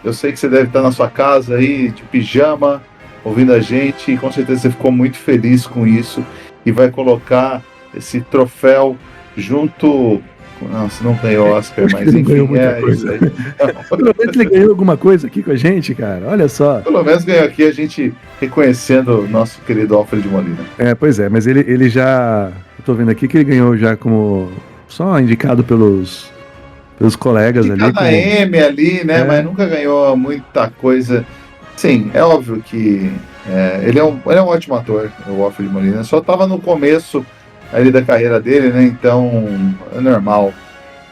eu sei que você deve estar na sua casa aí, de pijama, ouvindo a gente, e com certeza você ficou muito feliz com isso e vai colocar esse troféu junto. Nossa, não ganhou Oscar, mas enfim, ganhou muita coisa. Isso aí. Pelo menos ele ganhou alguma coisa aqui com a gente, cara. Olha só. Pelo menos ganhou aqui a gente reconhecendo o nosso querido Alfred Molina. Pois é, mas ele já. Eu tô vendo aqui que ele ganhou já como. Só indicado pelos colegas ali. Cada M ali, né? Mas nunca ganhou muita coisa. Sim, é óbvio que ele é um ótimo ator, o Alfred Molina. Só tava no começo ali da carreira dele, né? Então é normal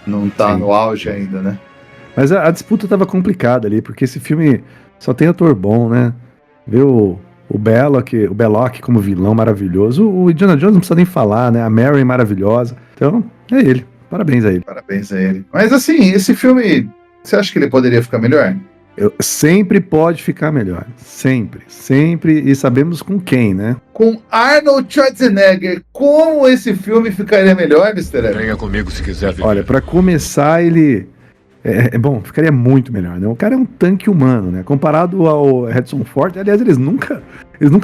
não tá no auge ainda, né? Mas a disputa tava complicada ali, porque esse filme só tem ator bom, né? Vê o Belloc como vilão maravilhoso. O Indiana Jones não precisa nem falar, né? A Mary maravilhosa. Então, é ele. Parabéns a ele. Parabéns a ele. Mas assim, esse filme, você acha que ele poderia ficar melhor? Sempre pode ficar melhor. Sempre. Sempre. E sabemos com quem, né? Com Arnold Schwarzenegger. Como esse filme ficaria melhor, Mr. Evan? Venha comigo se quiser viver. Olha, pra começar, ele... bom, ficaria muito melhor, né? O cara é um tanque humano, né? Comparado ao Harrison Ford, aliás, eles nunca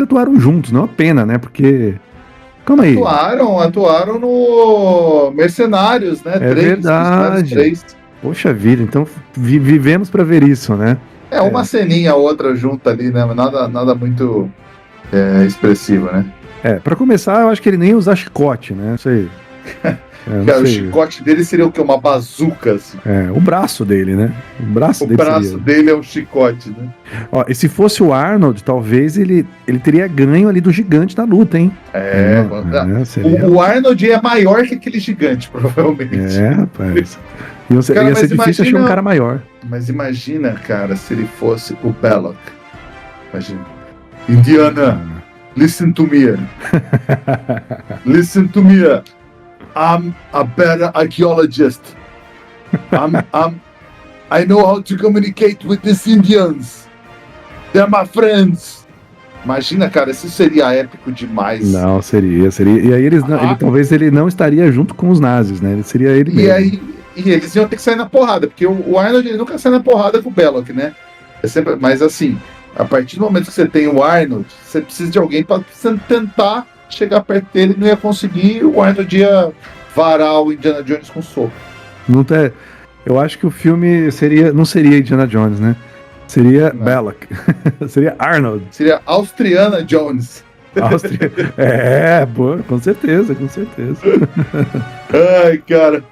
atuaram juntos, não é uma pena, né? Porque... Calma aí. Atuaram no Mercenários, né? Verdade. 3. Poxa vida, então vivemos pra ver isso, né? Uma ceninha, outra junta ali, né? Nada muito expressivo, né? Pra começar, eu acho que ele nem usa chicote, né? Não sei. Cara, o chicote dele seria o quê? Uma bazuca, assim. O braço dele, né? O braço dele é um chicote, né? Ó, e se fosse o Arnold, talvez ele teria ganho ali do gigante na luta, hein? O Arnold é maior que aquele gigante, provavelmente. Rapaz. Ia ser difícil achar um cara maior. Mas imagina, cara, se ele fosse o Belloc. Imagina. Indiana, listen to me. Listen to me. I'm a better archaeologist. I know how to communicate with these Indians. They're my friends. Imagina, cara, isso seria épico demais. Não, seria. E aí talvez ele não estaria junto com os nazis, né? Ele seria ele mesmo. E eles iam ter que sair na porrada, porque o Arnold ele nunca sai na porrada com o Belloc, né? Mas assim, a partir do momento que você tem o Arnold, você precisa de alguém para tentar chegar perto dele, não ia conseguir, o Arnold ia varar o Indiana Jones com soco. Eu acho que o filme não seria Indiana Jones, né? Seria Belloc. Seria Arnold. Seria Austriana Jones. Áustria. Pô, com certeza, com certeza. Ai, cara.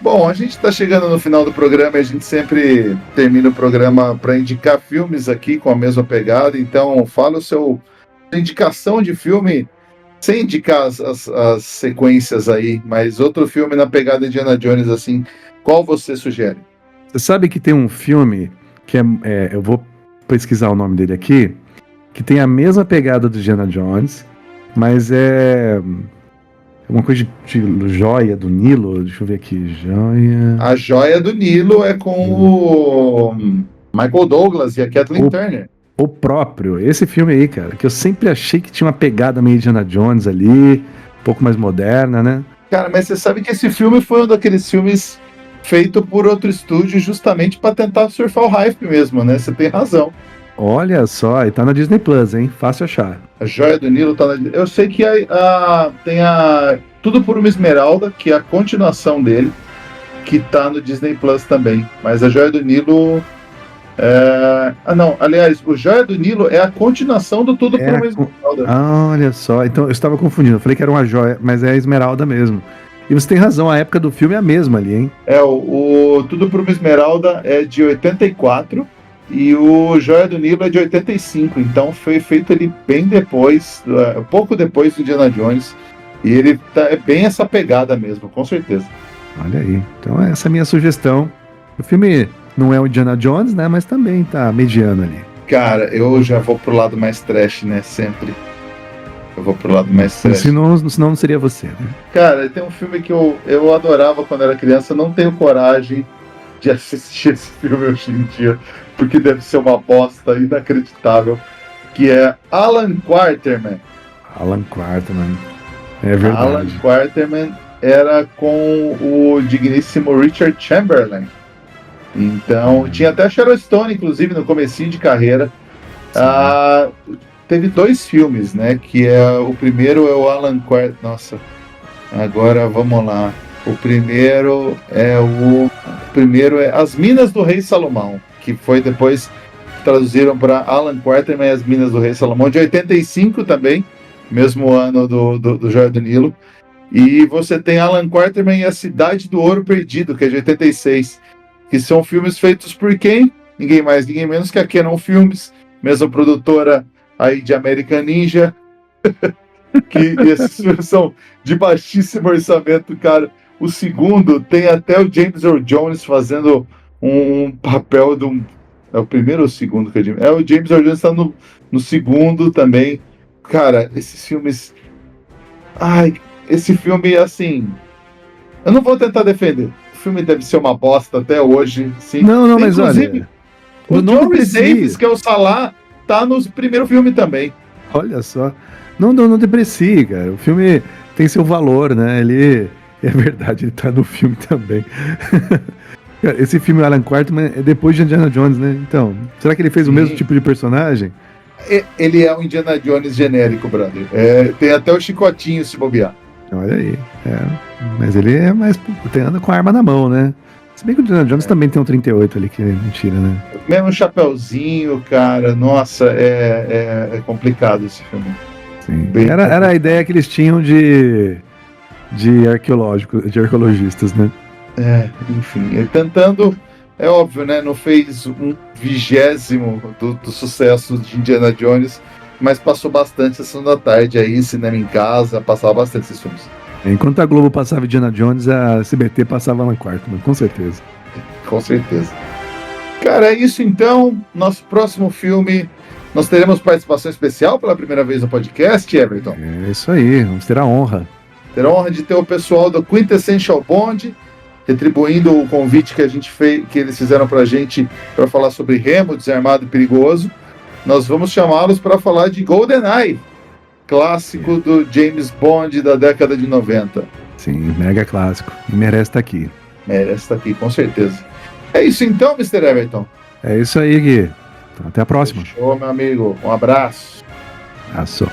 Bom, a gente tá chegando no final do programa e a gente sempre termina o programa para indicar filmes aqui com a mesma pegada. Então, fala sua indicação de filme, sem indicar as sequências aí, mas outro filme na pegada de Indiana Jones, assim, qual você sugere? Você sabe que tem um filme que eu vou pesquisar o nome dele aqui, que tem a mesma pegada do Indiana Jones, mas é uma coisa de joia do Nilo. Deixa eu ver aqui, joia... A Joia do Nilo é com o Michael Douglas e a Kathleen Turner. O próprio, esse filme aí, cara, que eu sempre achei que tinha uma pegada meio Indiana Jones ali, um pouco mais moderna, né? Cara, mas você sabe que esse filme foi um daqueles filmes feito por outro estúdio justamente para tentar surfar o hype mesmo, né? Você tem razão. Olha só, e tá na Disney Plus, hein? Fácil achar. A Joia do Nilo tá na... Eu sei que tem a Tudo por uma Esmeralda, que é a continuação dele, que tá no Disney Plus também. Mas a Joia do Nilo... não, aliás, o Joia do Nilo é a continuação do Tudo por uma Esmeralda. Olha só, então eu estava confundindo. Eu falei que era uma joia, mas é a Esmeralda mesmo. E você tem razão, a época do filme é a mesma ali, hein? O Tudo por uma Esmeralda é de 84 e o Joia do Nilo é de 85. Então foi feito ele bem depois, pouco depois do Indiana Jones. E ele é bem essa pegada mesmo, com certeza. Olha aí. Então essa é a minha sugestão. O filme não é o Indiana Jones, né? Mas também tá mediano ali. Cara, eu já vou pro lado mais trash, né? Sempre. Eu vou pro lado mais trash. Senão não seria você, né? Cara, tem um filme que eu adorava quando era criança. Eu não tenho coragem de assistir esse filme hoje em dia, porque deve ser uma bosta inacreditável, que é Alan Quarterman. Alan Quarterman. É verdade. Alan Quarterman era com o digníssimo Richard Chamberlain. Então, tinha até a Sharon Stone, inclusive, no comecinho de carreira. Teve 2 filmes, né? Que o primeiro é o Alan Quarterman. Nossa, agora vamos lá. O primeiro é As Minas do Rei Salomão, que foi depois traduziram para Alan Quarterman e As Minas do Rei Salomão, de 85 também, mesmo ano do Joia do Nilo. E você tem Alan Quarterman e A Cidade do Ouro Perdido, que é de 86. Que são filmes feitos por quem? Ninguém mais, ninguém menos que a Canon Filmes, mesma produtora aí de American Ninja, que esses filmes são de baixíssimo orçamento, cara. O segundo tem até o James Earl Jones fazendo um papel de um... É o primeiro ou o segundo que eu digo? O James Earl Jones está no segundo também. Cara, esses filmes... esse filme, assim... Eu não vou tentar defender. O filme deve ser uma bosta até hoje. Sim. Não, mas olha... O John Rhys Davis, que é o Salah, tá no primeiro filme também. Olha só. Não deprecie, cara. O filme tem seu valor, né? Ele... É verdade, ele tá no filme também. Cara, esse filme Alan Quarterman é depois de Indiana Jones, né? Então, será que ele fez o mesmo tipo de personagem? Ele é um Indiana Jones genérico, brother. Tem até o chicotinho se bobear. Olha aí. Mas ele é mais... anda com a arma na mão, né? Se bem que o Indiana Jones também tem um 38 ali, que é mentira, né? Mesmo chapeuzinho, cara. Nossa, é complicado esse filme. Sim. Era a ideia que eles tinham de arqueologistas, né? Enfim, tentando, é óbvio, né? Não fez 1/20 do sucesso de Indiana Jones, mas passou bastante Sessão da Tarde aí, cinema em casa, passava bastante esses filmes. Enquanto a Globo passava Indiana Jones, a CBT passava Alan Quarterman, com certeza. Com certeza. Cara, é isso então. Nosso próximo filme, nós teremos participação especial pela primeira vez no podcast, Everton. É isso aí, vamos ter a honra. Ter a honra de ter o pessoal do Quintessential Bond, retribuindo o convite que a gente fez, que eles fizeram pra gente para falar sobre Remo, Desarmado e Perigoso. Nós vamos chamá-los para falar de GoldenEye, clássico do James Bond da década de 90. Sim, mega clássico. E merece estar aqui. Merece estar aqui, com certeza. É isso então, Mr. Everton. É isso aí, Gui. Então, até a próxima. Fechou, meu amigo. Um abraço. Abraço.